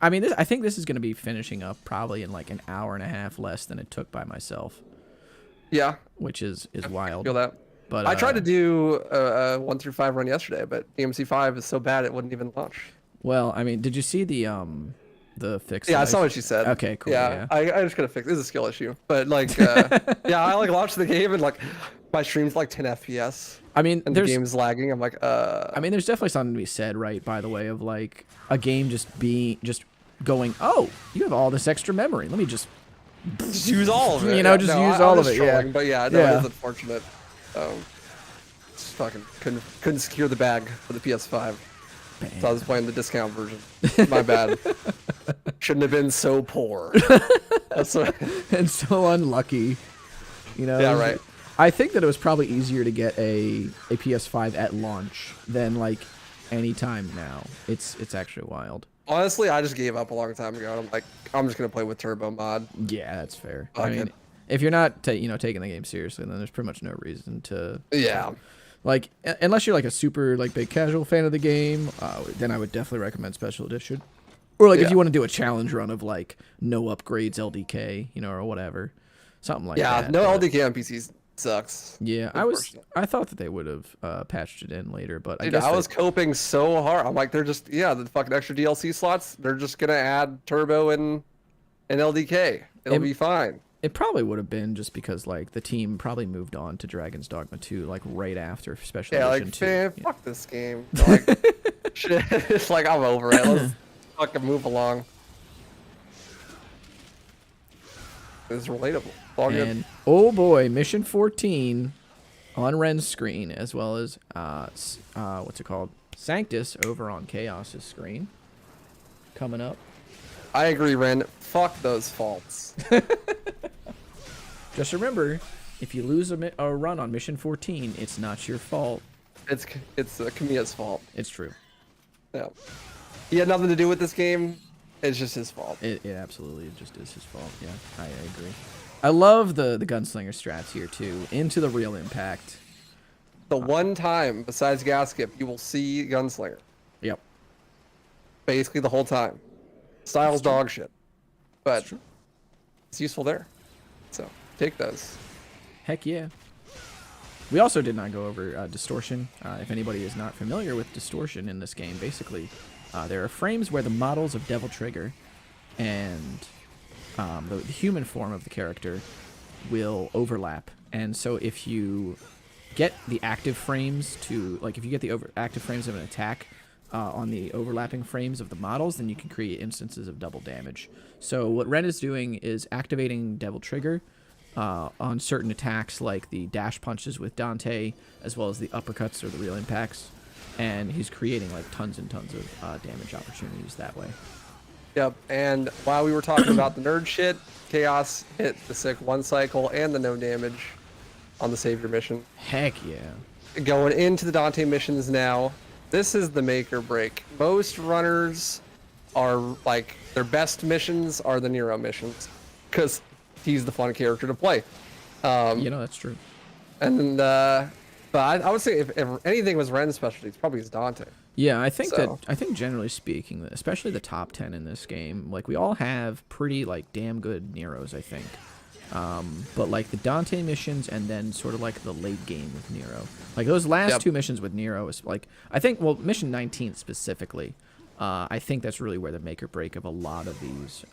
I mean, I think this is going to be finishing up probably in like an hour and a half less than it took by myself. Yeah. Which is wild. I feel that. But I tried to do a 1 through 5 run yesterday, but DMC5 is so bad it wouldn't even launch. Well, I mean, did you see the fix? Yeah, I saw what she said. Okay, cool. Yeah. I just gotta fix it. It's a skill issue. But like yeah, I like launched the game and like my stream's like 10 FPS. I mean, and the game's lagging. I'm like, I mean, there's definitely something to be said, right, by the way, of like a game just going, oh, you have all this extra memory. Let me just use all of it. Use all of it. Yeah. But yeah, no, it is unfortunate. Just fucking couldn't secure the bag for the PS5. So I was playing the discount version. My bad. Shouldn't have been so poor. That's and so unlucky. Yeah, right. I think that it was probably easier to get a PS5 at launch than like any time now. It's actually wild. Honestly, I just gave up a long time ago. I'm like, I'm just gonna play with turbo mod. Yeah, that's fair. I mean, if you're not taking the game seriously, then there's pretty much no reason to. Yeah. Like, unless you're like a super like big casual fan of the game, then I would definitely recommend Special Edition. Or like if you want to do a challenge run of like no upgrades LDK, or whatever, something like that. Yeah, no LDK on PCs sucks. Yeah, I thought that they would have patched it in later, but Dude, I guess I was coping so hard. I'm like, they're just the fucking extra DLC slots. They're just gonna add Turbo and LDK. It'll be fine. it probably would have been just because like the team probably moved on to Dragon's Dogma 2 like right after Special Edition 2. Man, fuck this game. Like, shit, it's like I'm over it. Let's fucking move along. It's relatable. All good. And oh boy, Mission 14 on Ren's screen, as well as what's it called, Sanctus over on Chaos's screen, coming up. I agree, Ren. Fuck those faults. Just remember, if you lose a run on Mission 14, it's not your fault. It's Kamiya's fault. It's true. Yeah. He had nothing to do with this game. It's just his fault. It absolutely just is his fault. Yeah, I agree. I love the gunslinger strats here too. Into the real impact. The one time besides gas skip you will see Gunslinger. Yep. Basically the whole time. Style's dog shit. But it's useful there. So take those. Heck yeah. We also did not go over Distortion. If anybody is not familiar with Distortion in this game, basically there are frames where the models of Devil Trigger and the human form of the character will overlap. And so if you get the active frames if you get the active frames of an attack on the overlapping frames of the models, then you can create instances of double damage. So what Ren is doing is activating Devil Trigger on certain attacks like the dash punches with Dante, as well as the uppercuts or the real impacts. And he's creating like tons and tons of damage opportunities that way. Yep, and while we were talking about the nerd shit, Chaos hit the sick one cycle and the no damage on the Savior mission. Heck yeah. Going into the Dante missions now, this is the make or break. Most runners are like, their best missions are the Nero missions, because he's the fun character to play. That's true. And but I would say if anything was Ren's specialty, it's probably his Dante. Yeah, I think generally speaking, especially the top 10 in this game, like we all have pretty like damn good Neros, I think. But like the Dante missions and then sort of like the late game with Nero, like those last two missions with Nero is like, I think, well, mission 19 specifically, I think that's really where the make or break of a lot of these,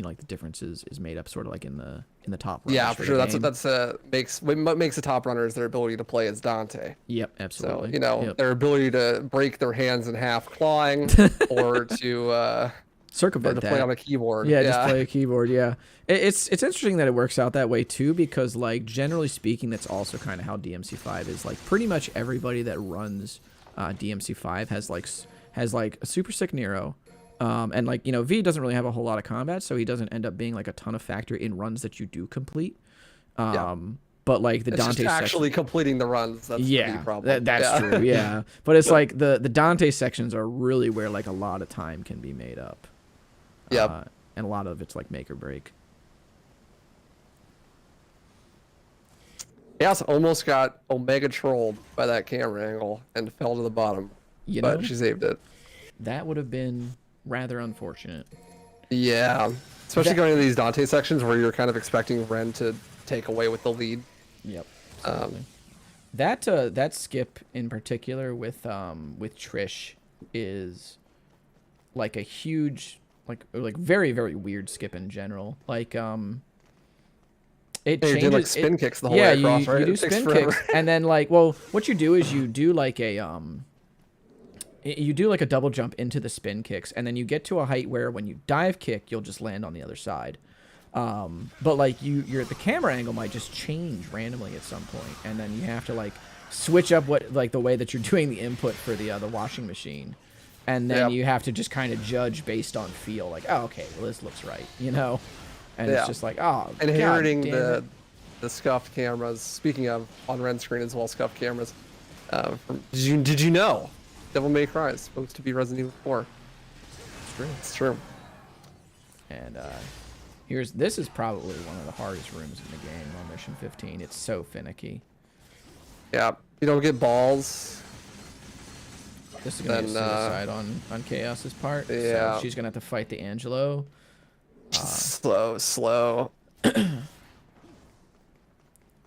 like the differences is made up sort of like in the top runners. Yeah, for sure. That's what makes the top runners their ability to play as Dante. Yep, absolutely. So, their ability to break their hands in half clawing or to circumvent play on a keyboard. Yeah, just play a keyboard. Yeah, it's interesting that it works out that way too, because like generally speaking, that's also kind of how DMC5 is. Like pretty much everybody that runs DMC5 has like a super sick Nero. And like, V doesn't really have a whole lot of combat, so he doesn't end up being like a ton of factor in runs that you do complete. But like the Dante just actually completing the runs, that's the problem. That's true. Yeah. But it's like the Dante sections are really where like a lot of time can be made up. Yep. And a lot of it's like make or break. Yas almost got Omega trolled by that camera angle and fell to the bottom. But she saved it. That would have been rather unfortunate. Yeah. Especially going into these Dante sections where you're kind of expecting Ren to take away with the lead. Yep. That skip in particular with Trish is like a huge like very, very weird skip in general. Like it changes, you do like spin kicks the whole way across, right? You do spin kicks, and then like, well, what you do is you do like a double jump into the spin kicks, and then you get to a height where when you dive kick, you'll just land on the other side. But like the camera angle might just change randomly at some point, and then you have to like switch up the way that you're doing the input for the washing machine, and then you have to just kind of judge based on feel, like, oh, okay, well, this looks right, and it's just like, oh, inheriting the scuffed cameras. Speaking of on Ren's screen as well, scuffed cameras. Did you know Devil May Cry is supposed to be Resident Evil 4? It's true. And this is probably one of the hardest rooms in the game on Mission 15. It's so finicky. Yeah, you don't get balls. This is gonna be a suicide on Chaos's part. Yeah. So she's gonna have to fight the Angelo. Slow.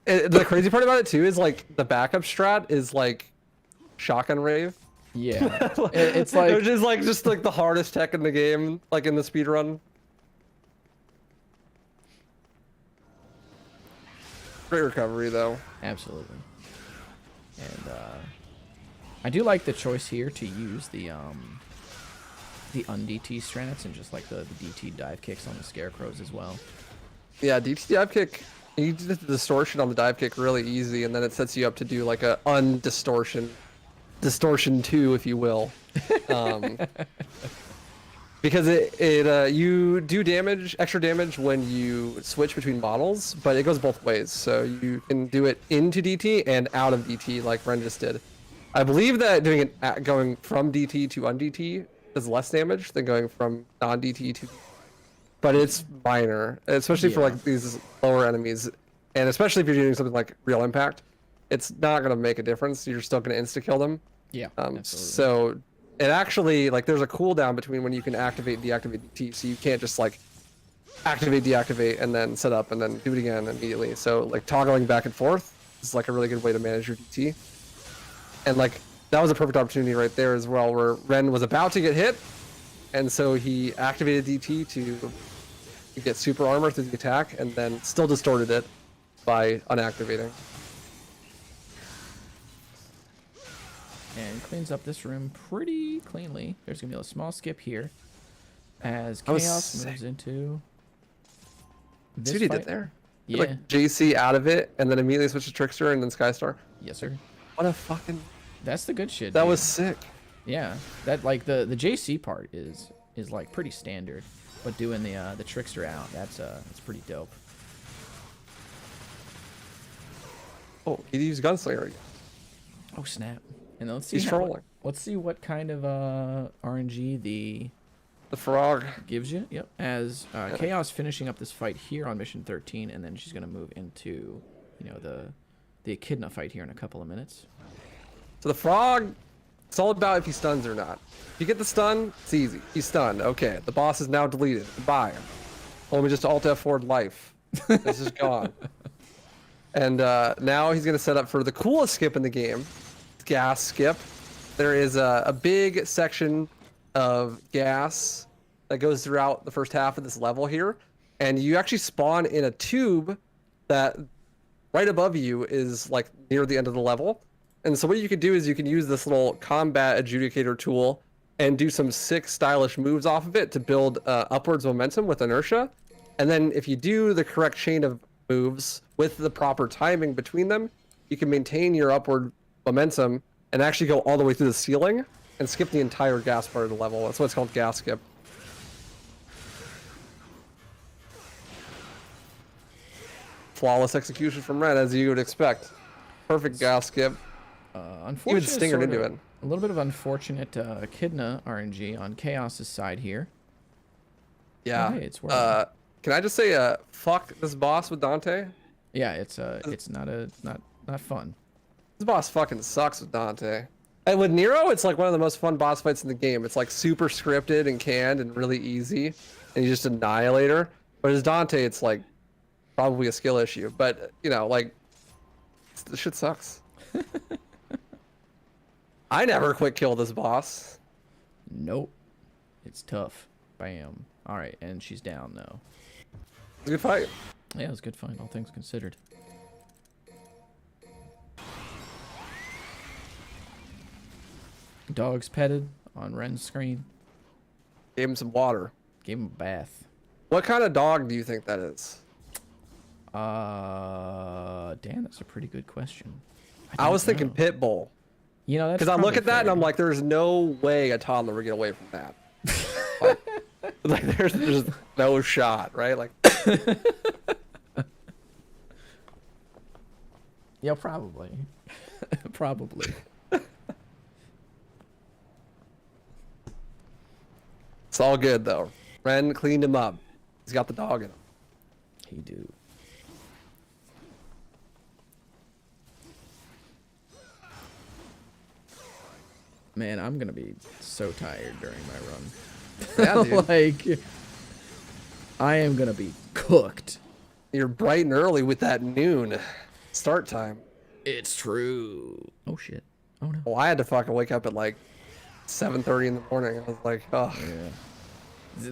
The crazy part about it too is like the backup strat is like shotgun rave. Yeah, it's like which is like just like the hardest tech in the game, like in the speed run. Great recovery though. absolutely. And I do like the choice here to use the un-DT strats and just like the DT dive kicks on the scarecrows as well. Yeah, DT dive kick. You do the distortion on the dive kick really easy, and then it sets you up to do like a undistortion, distortion 2, if you will. Because you do damage, extra damage when you switch between models, but it goes both ways. So you can do it into DT and out of DT, like Ren just did. I believe that doing it going from DT to un-DT does less damage than going from non-DT to. But it's minor, especially for like these lower enemies, and especially if you're doing something like real impact, it's not gonna make a difference. You're still gonna insta kill them. Yeah. So it actually like there's a cooldown between when you can activate and deactivate DT, so you can't just like activate, deactivate, and then set up and then do it again immediately. So like toggling back and forth is like a really good way to manage your DT. And like that was a perfect opportunity right there as well, where Ren was about to get hit, and so he activated DT to get super armor through the attack, and then still distorted it by unactivating. And cleans up this room pretty cleanly. There's gonna be a small skip here as That was Chaos sick. moves into this See what he fight. did there? Yeah. Like JC out of it, and then immediately switched to Trickster and then Skystar. Yes, sir. What a fucking... That's the good shit. That dude. was sick. Yeah. That like the JC part is like pretty standard, but doing the Trickster out, that's pretty dope. Oh, he used Gunslinger again. Oh snap! And let's see. He's trolling. Let's see what kind of RNG the frog gives you. Yep. As Chaos finishing up this fight here on mission 13, and then she's gonna move into, the Echidna fight here in a couple of minutes. So the frog, it's all about if he stuns or not. If you get the stun, it's easy. He's stunned. Okay, the boss is now deleted. Goodbye. Told me just to Alt F4 life. This is gone. And now he's gonna set up for the coolest skip in the game, gas skip. There is a big section of gas that goes throughout the first half of this level here, and you actually spawn in a tube that right above you is like near the end of the level. And so what you could do is you can use this little combat adjudicator tool and do some sick stylish moves off of it to build upwards momentum with inertia. And then if you do the correct chain of moves with the proper timing between them, you can maintain your upward momentum and actually go all the way through the ceiling and skip the entire gas part of the level. That's what it's called, gas skip. Flawless execution from Ren, as you would expect. Perfect gas skip. Unfortunately, Even stingered into it. A little bit of unfortunate Echidna RNG on Chaos's side here. Yeah. Oh, hey, it's working. Can I just say, fuck this boss with Dante? Yeah, it's not fun. This boss fucking sucks with Dante. And with Nero, it's like one of the most fun boss fights in the game. It's like super scripted and canned and really easy, and you just annihilate her. But as Dante, it's like probably a skill issue. But like this shit sucks. I never quick kill this boss. Nope. It's tough. Bam. All right, and she's down though. It's a good fight. Yeah, it was a good fight, all things considered. Dogs petted on Ren's screen. Gave him some water. Gave him a bath. What kind of dog do you think that is? Dan, that's a pretty good question. I was thinking know. pit bull. That's Because I look probably at that and fair. I'm like, there's no way a toddler would get away from that. like there's no shot, right? Like. Yeah, probably. Probably. It's all good though. Ren cleaned him up. He's got the dog in him. He do. Man, I'm gonna be so tired during my run. Yeah, dude. Like, I am gonna be cooked. You're bright and early with that noon. start time. It's true. Oh shit. Oh no. Well, I had to fucking wake up at like 7:30 in the morning. I was like, oh. Yeah.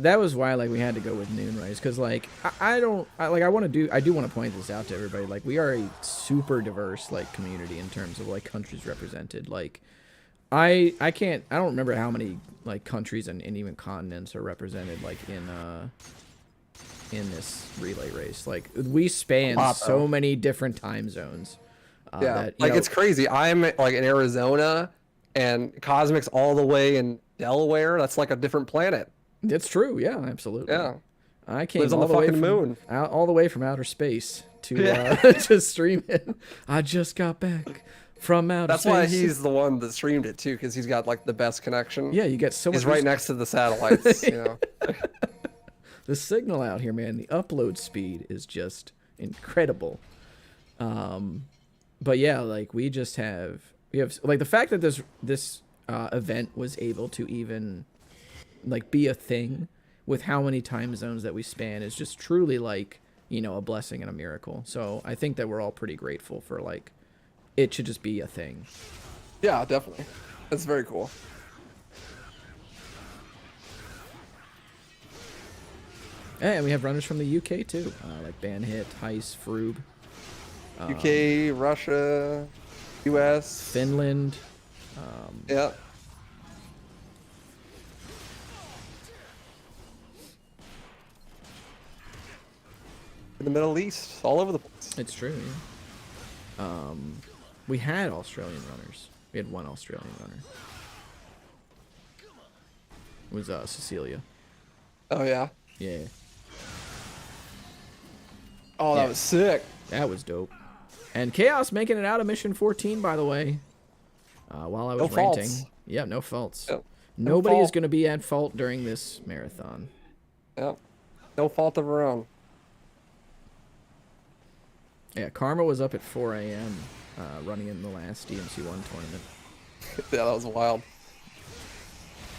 That was why like we had to go with noon, right? Because like I do want to point this out to everybody. Like we are a super diverse like community in terms of like countries represented. Like I don't remember how many like countries and even continents are represented like in this relay race. Like we span so many different time zones. Yeah, that, like it's crazy. I'm like in Arizona, and Cosmic's all the way in Delaware. That's like a different planet. It's true. Yeah, absolutely. Yeah. I came Lives on all the the way fucking from moon. all the way from outer space to to stream it. I just got back from outer That's space. why he's the one that streamed it too, because he's got like the best connection. Yeah, you get so much. He's right next to the satellites. You know. The signal out here, man. The upload speed is just incredible. But yeah, like we have like the fact that this event was able to even like be a thing with how many time zones that we span is just truly like, you know, a blessing and a miracle. So I think that we're all pretty grateful for like it should just be a thing. Yeah, definitely. That's very cool. And we have runners from the UK too, like Banhit, Heist, Froob. UK, Russia, US, Finland. Yeah. In the Middle East, all over the place. It's true. Yeah. We had Australian runners. We had one Australian runner. It was Cecilia. Oh yeah. Yeah, Oh, that was sick. that was dope. And Chaos making it out of mission 14, by the way. While I was No ranting. faults. Yeah, no faults. Yep. Nobody is fault. going to be at fault during this marathon. Yeah. No fault of her own. Yeah, Karma was up at 4 a.m. Running in the last DMC1 tournament. Yeah, that was wild.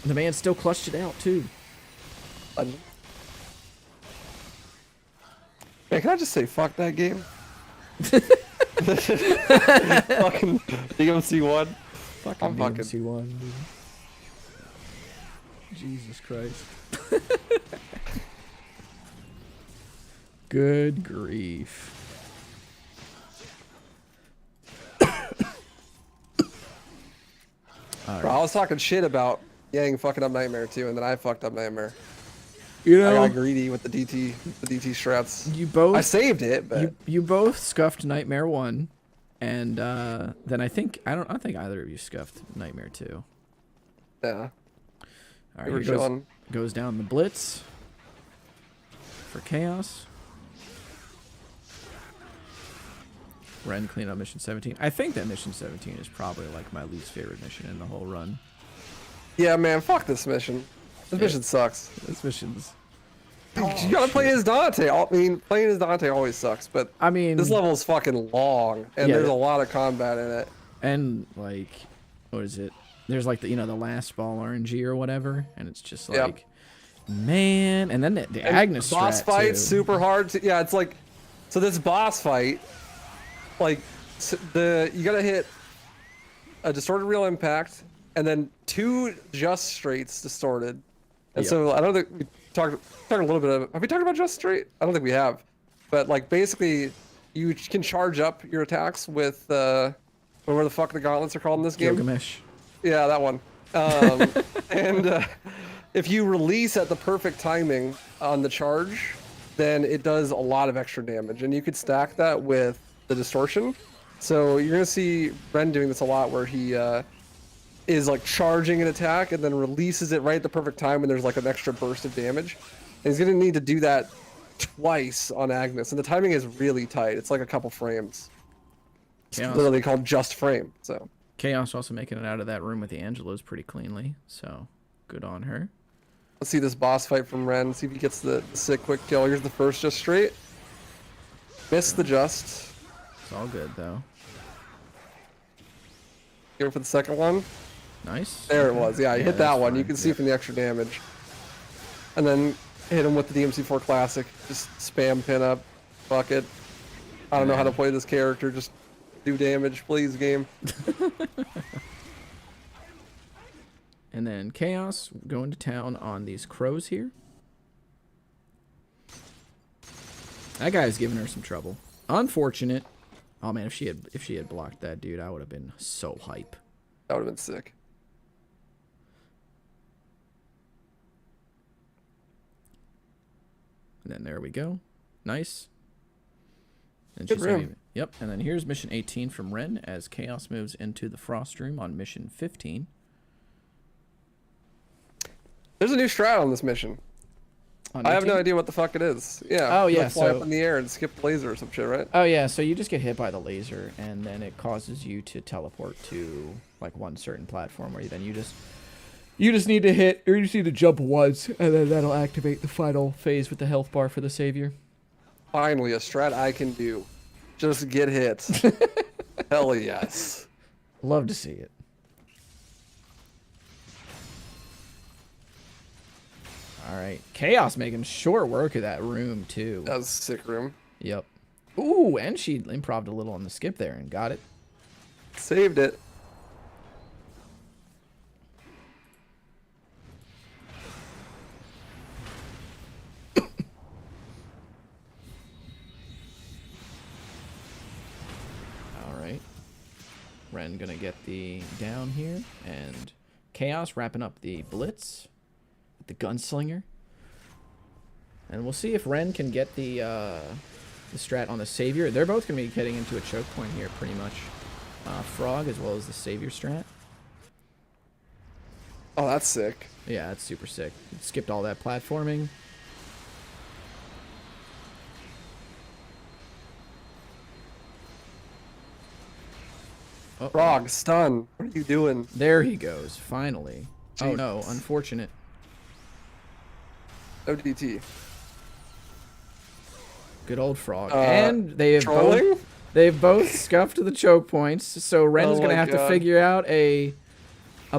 The man still clutched it out, too. Man, can I just say fuck that game? Fucking DMC1. Fucking fucking- DMC1, dude. Jesus Christ. Good grief. All Bro, right. I was talking shit about Yang fucking up Nightmare too, and then I fucked up Nightmare. You I know, got greedy with the DT strats. you both I saved it, but you both scuffed Nightmare 1, and then I think I don't think either of you scuffed Nightmare 2. yeah. All right, We were here chilling. goes down the blitz for Chaos. Ren clean up mission 17. I think that mission 17 is probably like my least favorite mission in the whole run. Yeah, man, fuck this mission. This mission sucks. This mission's. You gotta play as Dante. I mean, playing as Dante always sucks, but I mean, this level is fucking long, and Yeah. there's a lot of combat in it. and like, what is it? There's like the the last ball RNG or whatever, and it's just Yep. like, man. And then the Agnes Boss strat, fight's too. super hard. Yeah, it's like, so this boss fight, like you gotta hit a distorted real impact, and then 2 just straights distorted. And Yep. so I don't think we talked a little bit of. Have we talked about just straight? I don't think we have. But like basically, you can charge up your attacks with whatever the fuck the gauntlets are called in this game. Gilgamesh. Yeah, that one. And if you release at the perfect timing on the charge, then it does a lot of extra damage, and you could stack that with the distortion. So you're gonna see Ren doing this a lot, where he is like charging an attack and then releases it right at the perfect time when there's like an extra burst of damage. And he's gonna need to do that twice on Agnes, and the timing is really tight. It's like a couple frames. It's Chaos. literally called just frame. So Chaos also making it out of that room with the Angelos pretty cleanly, so good on her. let's see this boss fight from Ren. See if he gets the sick quick kill. Here's the first just straight. Missed the just. It's all good though. Here for the second one. Nice. There it was. Yeah, he hit that that's one. You fine. can see from the extra damage. And then hit him with the DMC4 Classic. Just spam pin up. Fuck it. I don't know how to play this character. Just do damage, please, game. And then Chaos going to town on these crows here. That guy's giving her some trouble. Unfortunate. Oh man, if she had blocked that dude, I would have been so hype. That would have been sick. And then there we go. Nice. And Good she's room. ready. Yep. And then here's mission 18 from Ren as Chaos moves into the Frost Room on mission 15. There's a new strat on this mission. On I have no 18? idea what the fuck it is. Yeah. Oh, you, yeah, like, fly so- up in the air and skip the laser or some shit, right? Oh yeah, so you just get hit by the laser, and then it causes you to teleport to like one certain platform where you just need to hit, or you just need to jump once, and then that'll activate the final phase with the health bar for the savior. Finally, a strat I can do. Just get hit. Hell yes. Love to see it. All right, Chaos making short work of that room too. That was a sick room. Yep. Ooh, and she improv'd a little on the skip there and got it. Saved it. All right. Ren gonna get the down here, and Chaos wrapping up the blitz with the gunslinger. And we'll see if Ren can get the strat on the savior. They're both gonna be getting into a choke point here, pretty much. Frog as well as the savior strat. Oh, that's sick. Yeah, that's super sick. Skipped all that platforming. Uh-oh. Frog, stun. What are you doing? There he goes, finally. Oh no, Jesus. unfortunate. ODT. Good old Frog. And Trolling? they've both scuffed the choke points, so Ren's Oh gonna my have to God. figure out a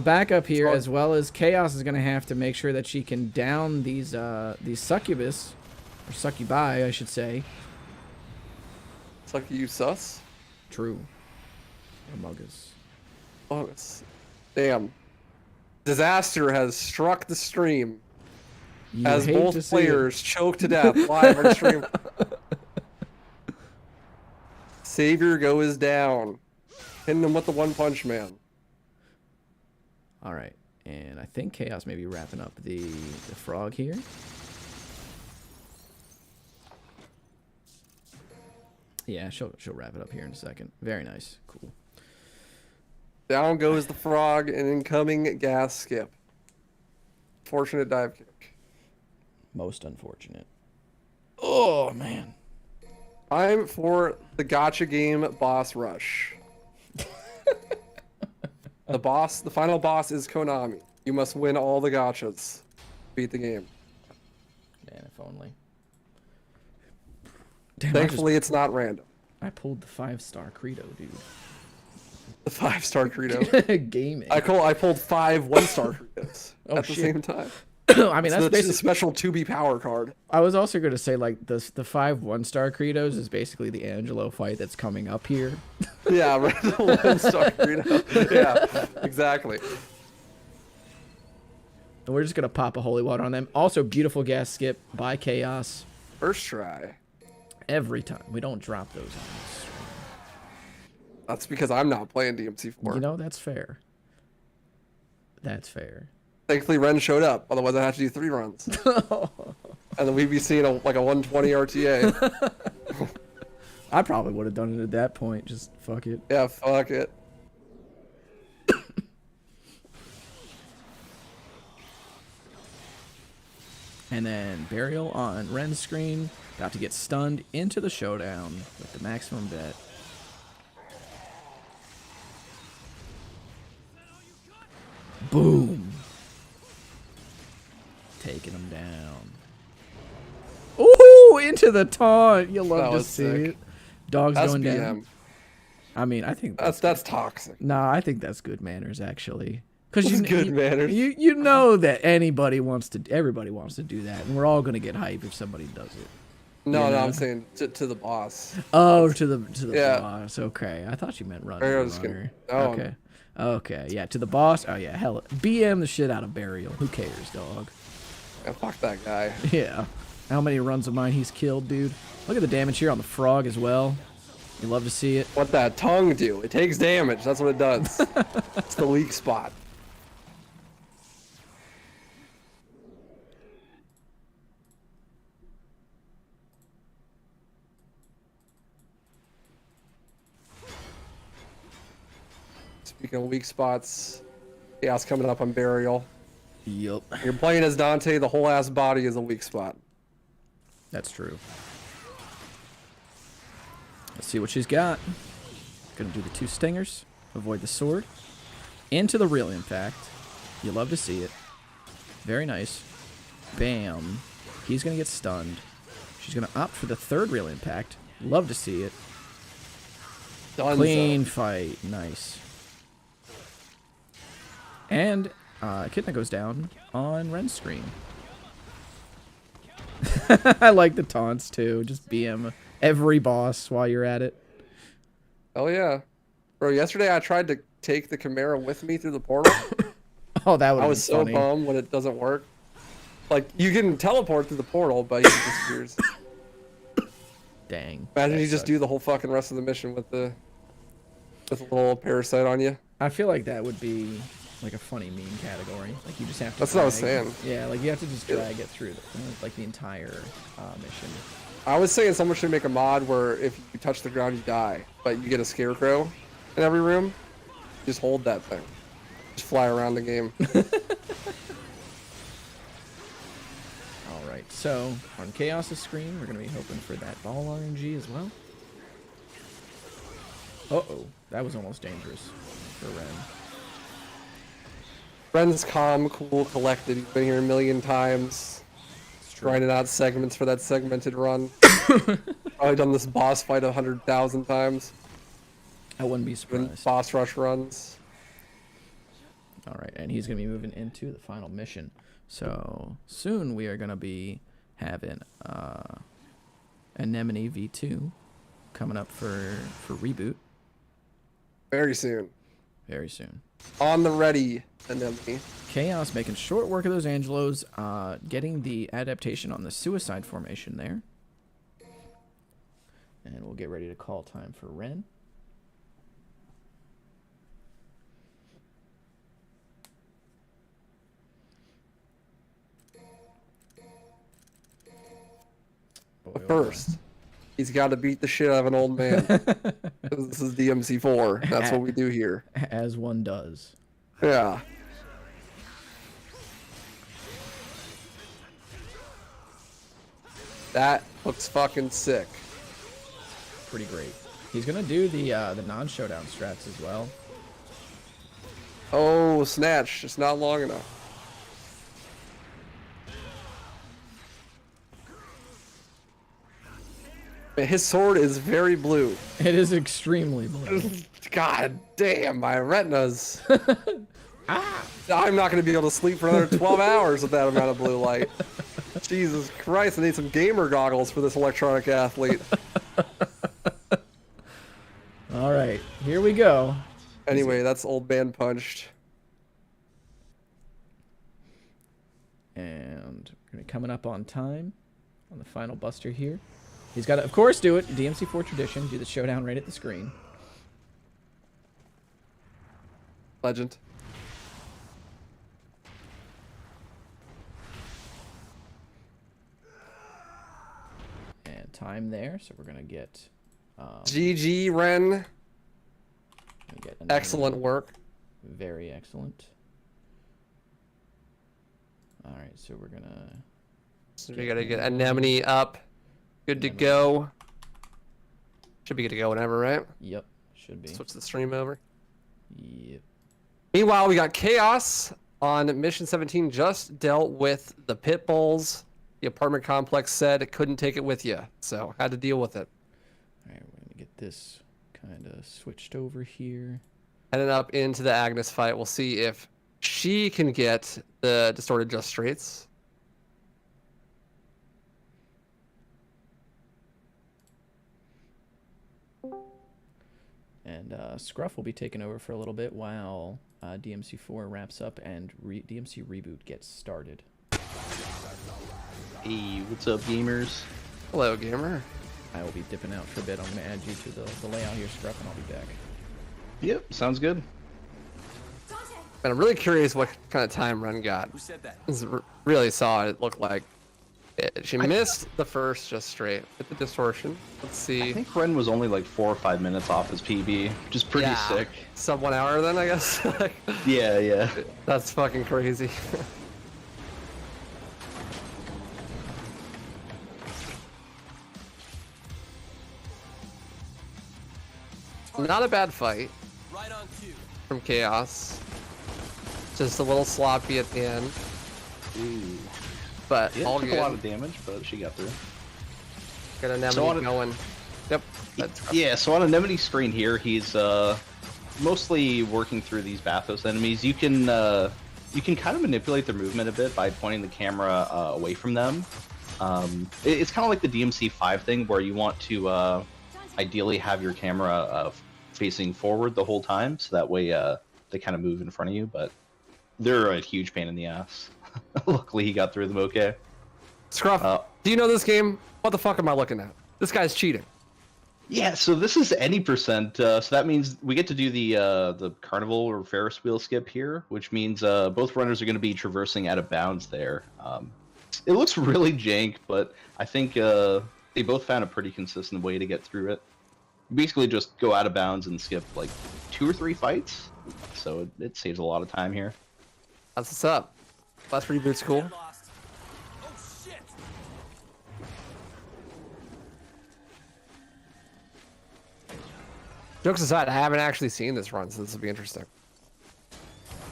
backup here, Frog. as well as Chaos is gonna have to make sure that she can down these succubus, or succubi, I should say. It's like you sus. True. Among Us. Oh, it's... Damn. Disaster has struck the stream You as hate to both see it. players choke to death live on stream. Savior goes down. Hitting him with the One Punch Man. All right, and I think Chaos may be wrapping up the frog here. Yeah, she'll wrap it up here in a second. Very nice, cool. Down goes the frog, and incoming gas skip. Fortunate dive kick. Most unfortunate. Oh man. Time for the gotcha game boss rush. The final boss is Konami. You must win all the gotchas. Beat the game. Man, if only. Damn, Thankfully, it's not random. I pulled the 5-star credo, dude. The 5-star credo. Gaming. I pulled 5 1-star credos Oh, at the shit. same time. I mean, that's It's the basically. special 2B power card. I was also going to say, like, the 5 1-star credos is basically the Angelo fight that's coming up here. Yeah, right, the 1-star credo. Yeah, exactly. And we're just going to pop a holy water on them. Also, beautiful gas skip by Chaos. First try. Every time. We don't drop those on this. That's because I'm not playing DMC4. You know, that's fair. That's fair. Thankfully, Ren showed up. Otherwise, I'd have to do 3 runs. And then we'd be seeing like a 120 RTA. I probably would have done it at that point. Just fuck it. Yeah, fuck it. And then Burial on Ren's screen. About to get stunned into the showdown with the maximum bet. Boom. Taking him down. Ooh, into the taunt. You That love to was see sick. it. Dogs going SBM. down. I mean, I think That's toxic. Nah, I think that's good manners, actually. Because That's good manners. You know that everybody wants to do that, and we're all gonna get hype if somebody does it. No, You no, know? I'm saying to the boss. Oh, to the Yeah. boss. Okay, I thought you meant run. Burial To just the gonna- runner. oh. Okay. Okay, yeah, to the boss. Oh yeah, hell, BM the shit out of Burial. Who cares, dog? Yeah, fuck that guy. Yeah. How many runs of mine he's killed, dude? Look at the damage here on the frog as well. You love to see it. What that tongue do? It takes damage. That's what it does. It's the weak spot. Speaking of weak spots, chaos coming up on Burial. Yup. You're playing as Dante, the whole ass body is a weak spot. That's true. Let's see what she's got. Gonna do the 2 stingers. Avoid the sword. Into the real impact. You love to see it. Very nice. Bam. He's gonna get stunned. She's gonna opt for the 3rd real impact. Love to see it. Dunzo. Clean fight. Nice. And Echidna goes down on Ren's screen. I like the taunts too. Just BM every boss while you're at it. Oh yeah. Bro, yesterday I tried to take the Chimera with me through the portal. Oh, that would I be was so funny. bummed when it doesn't work. Like, you can teleport through the portal, but he disappears. Dang. Imagine that you just sucks. do the whole fucking rest of the mission with a little parasite on you. I feel like that would be like a funny meme category. Like you just have to. That's what I was drag- saying. Yeah, like you have to just drag it through like the entire mission. I was saying someone should make a mod where if you touch the ground, you die, but you get a scarecrow in every room. Just hold that thing. Just fly around the game. All right, so on Chaos's screen, we're gonna be hoping for that ball RNG as well. Uh-oh, that was almost dangerous for Ren. Ren's calm, cool, collected. He's been here a million times. It's true. Grinding out segments for that segmented run. Probably done this boss fight 100,000 times. I wouldn't be Doing surprised. boss rush runs. All right, and he's gonna be moving into the final mission. So soon we are gonna be having Anemone V2 coming up for Reboot Very soon. very soon. On the ready, Anemone. Chaos making short work of those Angelos, getting the adaptation on the suicide formation there. And we'll get ready to call time for Ren. Boy, But oh boy. first, he's got to beat the shit out of an old man. This is DMC4. That's what we do here. As one does. Yeah. That looks fucking sick. Pretty great. He's gonna do the non-showdown strats as well. Oh, snatch. Just not long enough. Man, his sword is very blue. It is extremely blue. God damn, my retinas. I'm not going to be able to sleep for another 12 hours with that amount of blue light. Jesus Christ, I need some gamer goggles for this electronic athlete. All right, here we go. Anyway, that's old man punched. And we're gonna be coming up on time on the final buster here. He's got to, of course, do it. DMC4 tradition. Do the showdown right at the screen. Legend. And time there. So we're gonna get. GG, Ren. Gonna get another- Excellent work. Very excellent. All right, so we're gonna. So we got to get Anemone up. Good to go. Should be good to go whenever, right? Yep, should be. Switch the stream over. Yep. Meanwhile, we got Chaos on Mission 17. Just dealt with the pit bulls. The apartment complex said it couldn't take it with you, so had to deal with it. All right, we're gonna get this kind of switched over here. Heading up into the Agnes fight. We'll see if she can get the distorted just straights. And Scruff will be taking over for a little bit while DMC4 wraps up and DMC Reboot gets started. Hey, what's up, gamers? Hello, gamer. I will be dipping out for a bit. I'm going to add you to the layout here, Scruff, and I'll be back. Yep, sounds good. And I'm really curious what kind of time Ren got. Who said that? Really saw it look like. She missed the first just straight with the distortion. Let's see. I think Ren was only like 4 or 5 minutes off his PB, which is pretty sick. Sub 1 hour then, I guess. Yeah. That's fucking crazy. Not a bad fight Right on cue. from Chaos. Just a little sloppy at the end, Ooh. but Yeah, all took good. a lot of damage, but she got through. Got Anemone So on going. Yep. That's Yeah, so on Anemone's screen here, he's mostly working through these Bathos enemies. You can kind of manipulate their movement a bit by pointing the camera away from them. It's kind of like the DMC5 thing, where you want to ideally have your camera facing forward the whole time, so that way they kind of move in front of you, but they're a huge pain in the ass. Luckily, he got through them okay. Scruff, do you know this game? What the fuck am I looking at? This guy's cheating. Yeah, so this is any percent, so that means we get to do the carnival or Ferris wheel skip here, which means both runners are going to be traversing out of bounds there. It looks really jank, but I think they both found a pretty consistent way to get through it. You basically just go out of bounds and skip like 2 or 3 fights, so it saves a lot of time here. That's what's up. Last reboot's cool. Lost. Oh shit. Jokes aside, I haven't actually seen this run, so this will be interesting.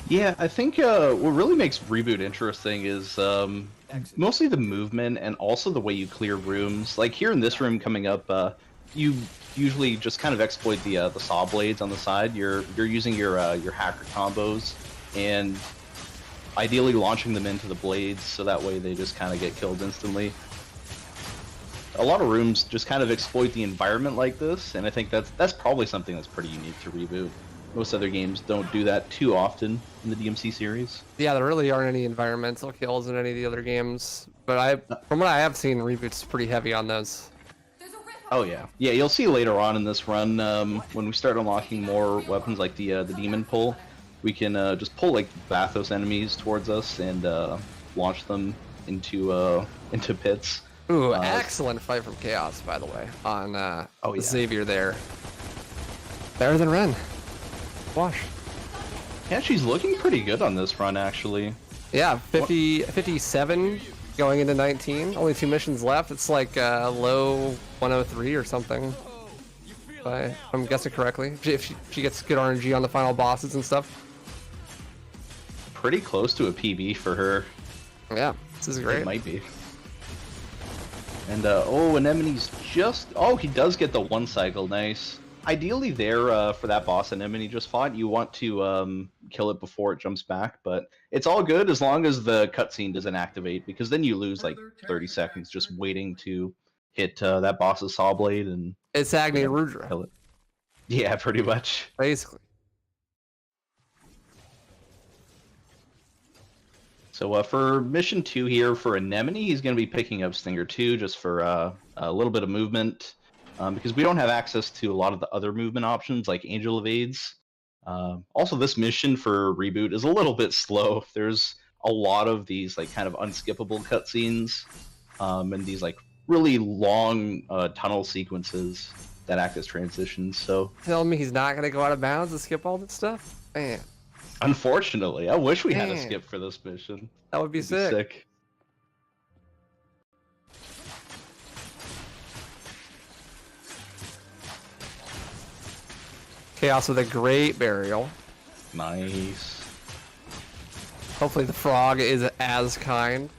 Yeah, I think what really makes Reboot interesting is mostly the movement and also the way you clear rooms. Like here in this room coming up, you usually just kind of exploit the saw blades on the side. You're using your hacker combos and ideally launching them into the blades, so that way they just kind of get killed instantly. A lot of rooms just kind of exploit the environment like this, and I think that's probably something that's pretty unique to Reboot. Most other games don't do that too often in the DMC series. Yeah, there really aren't any environmental kills in any of the other games, but from what I have seen, Reboot's pretty heavy on those. Oh yeah, you'll see later on in this run when we start unlocking more weapons like the demon pull, we can just pull like Bathos enemies towards us and launch them into pits. Ooh, excellent fight from Chaos, by the way, on Xavier there. Better than Ren. Wash. Yeah, she's looking pretty good on this run actually. Yeah, 57 going into 19. Only 2 missions left. It's like low 103 or something. If I'm guessing correctly. If she gets good RNG on the final bosses and stuff. Pretty close to a PB for her. Yeah, this is great. It might be. And Anemone's just... Oh, he does get the 1 cycle, nice. Ideally there, for that boss Anemone just fought, you want to kill it before it jumps back, but it's all good as long as the cutscene doesn't activate, because then you lose like 30 seconds just waiting to hit that boss's saw blade and... It's Agni Rudra. Kill it. Yeah, pretty much. Basically. So for mission 2 here for Anemone, he's going to be picking up Stinger 2 just for a little bit of movement. Because we don't have access to a lot of the other movement options like Angel Evades. Also, this mission for Reboot is a little bit slow. There's a lot of these like kind of unskippable cutscenes and these like really long tunnel sequences that act as transitions. So Telling me he's not going to go out of bounds and skip all that stuff? Man, unfortunately, I wish we had a Man. skip for this mission. that would be It'd be sick. sick. Chaos with a great burial. Nice. Hopefully the frog is as kind.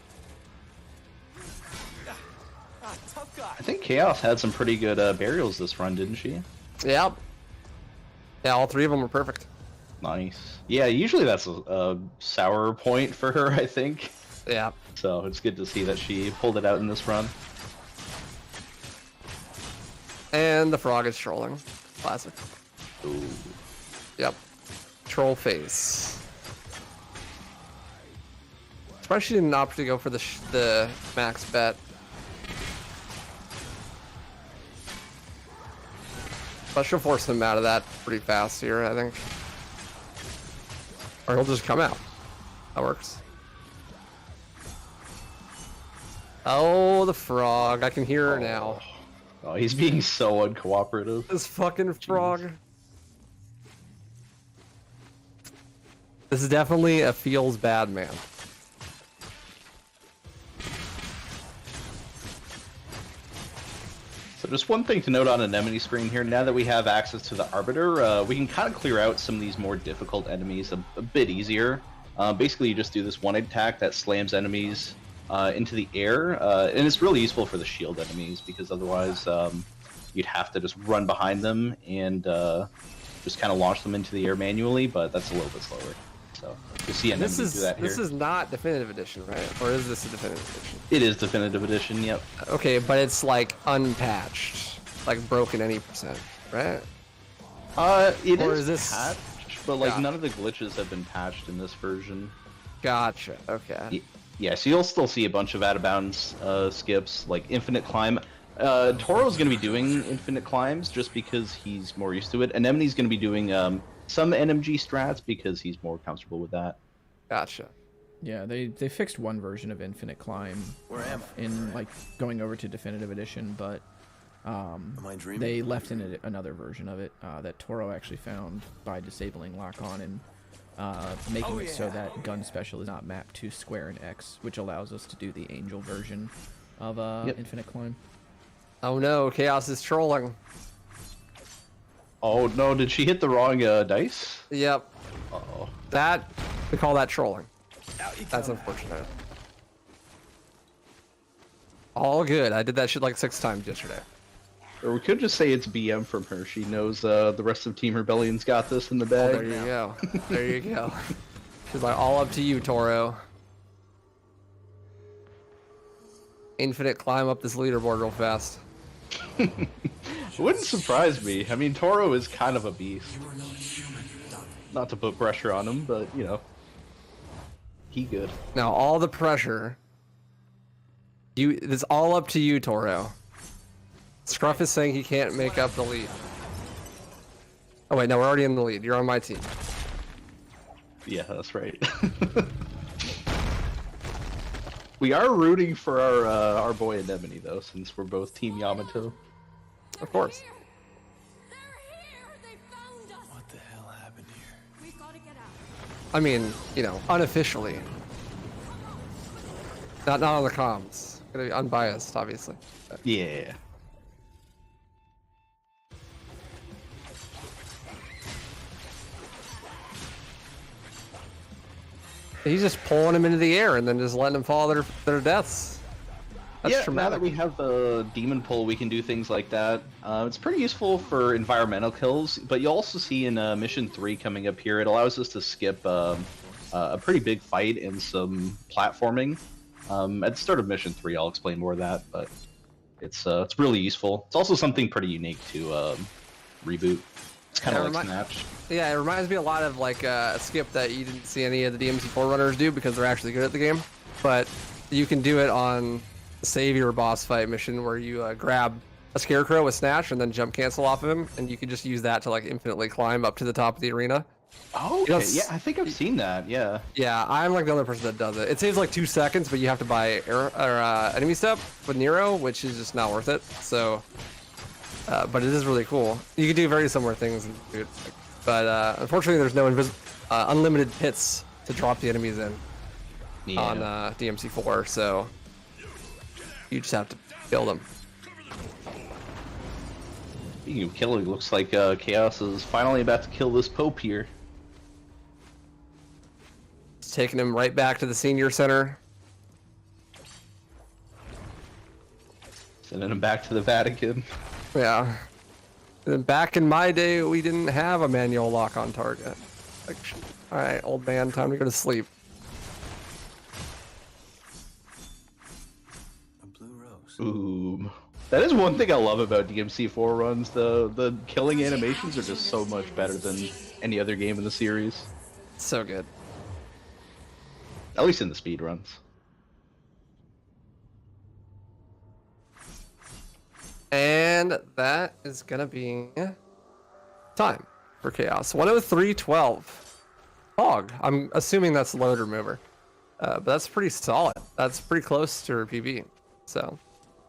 Tough guy. I think Chaos had some pretty good burials this run, didn't she? Yep. Yeah, all 3 of them were perfect. Nice. Yeah, usually that's a sour point for her, I think. Yeah. So it's good to see that she pulled it out in this run. And the frog is trolling. Classic. Ooh. Yep. Troll face. Surprised she didn't opt to go for the max bet. But she'll force him out of that pretty fast here, I think. Or he'll just come out. That works. Oh, the frog. I can hear her now. Oh, he's being so uncooperative. This fucking frog. This is definitely a feels bad man. So just one thing to note on Anemone screen here, now that we have access to the Arbiter, we can kind of clear out some of these more difficult enemies a bit easier. Basically, you just do this one attack that slams enemies into the air, and it's really useful for the shield enemies, because otherwise you'd have to just run behind them and just kind of launch them into the air manually, but that's a little bit slower. So you see enemies do that here. This is not Definitive Edition, right? Or is this a Definitive Edition? It is Definitive Edition, yep. Okay, but it's like unpatched, like broken any %, right? It Or is is this- patched, but like Yeah. none of the glitches have been patched in this version. Gotcha. Okay. Yeah, so you'll still see a bunch of out-of-bounds skips, like Infinite Climb. Toro's going to be doing Infinite Climbs just because he's more used to it. Anemone's going to be doing some NMG strats because he's more comfortable with that. Gotcha. Yeah, they fixed one version of Infinite Climb in like going over to Definitive Edition, but Am I dreaming? they left in it another version of it that Toro actually found by disabling lock-on and making it so that gun special is not mapped to square and X, which allows us to do the angel version of Infinite Climb. Oh no, Chaos is trolling. Oh no, did she hit the wrong dice? Yep. Uh-oh. That, we call that trolling. That's unfortunate. All good. I did that shit like 6 times yesterday. Or we could just say it's BM from her. She knows the rest of Team Rebellion's got this in the bag. There you go. There you go. She's like, all up to you, Toro. Infinite climb up this leaderboard real fast. It wouldn't surprise me. I mean, Toro is kind of a beast. Not to put pressure on him, but, you know, he good. Now, all the pressure. It's all up to you, Toro. Scruff is saying he can't make up the lead. Oh wait, no, we're already in the lead. You're on my team. Yeah, that's right. We are rooting for our boy Anemone, though, since we're both Team Yamato. Of course. They're here! They found us! What the hell happened here? We've got to get out. I mean, you know, unofficially. Not on the comms. Gonna be unbiased, obviously. Yeah. He's just pulling him into the air and then just letting them fall their deaths. That's Yeah, now traumatic. that we have the demon pull, we can do things like that. It's pretty useful for environmental kills, but you'll also see in Mission 3 coming up here, it allows us to skip a pretty big fight and some platforming. At the start of Mission 3, I'll explain more of that, but it's really useful. It's also something pretty unique to Reboot. It's kind of like Snatch. Yeah, it reminds me a lot of like a skip that you didn't see any of the DMC4 runners do because they're actually good at the game. But you can do it on the Savior boss fight mission where you grab a Scarecrow with Snatch and then jump cancel off of him, and you can just use that to like infinitely climb up to the top of the arena. Oh, okay. Yeah, I think I've seen that. Yeah. Yeah, I'm like the only person that does it. It saves like 2 seconds, but you have to buy enemy step with Nero, which is just not worth it. So, but it is really cool. You can do very similar things, dude. But unfortunately, there's no unlimited pits to drop the enemies in on DMC4, so you just have to kill them. Speaking of killing, looks like Chaos is finally about to kill this Pope here. It's taking him right back to the senior center. Sending him back to the Vatican. Yeah. And back in my day, we didn't have a manual lock on target. Like, all right, old man, time to go to sleep. A blue rose. Boom. That is one thing I love about DMC4 runs. The killing animations are just so much better than any other game in the series. So good. At least in the speedruns. And that is gonna be time for chaos. 103.12. Fog. I'm assuming that's load remover. But that's pretty solid. That's pretty close to her PB. So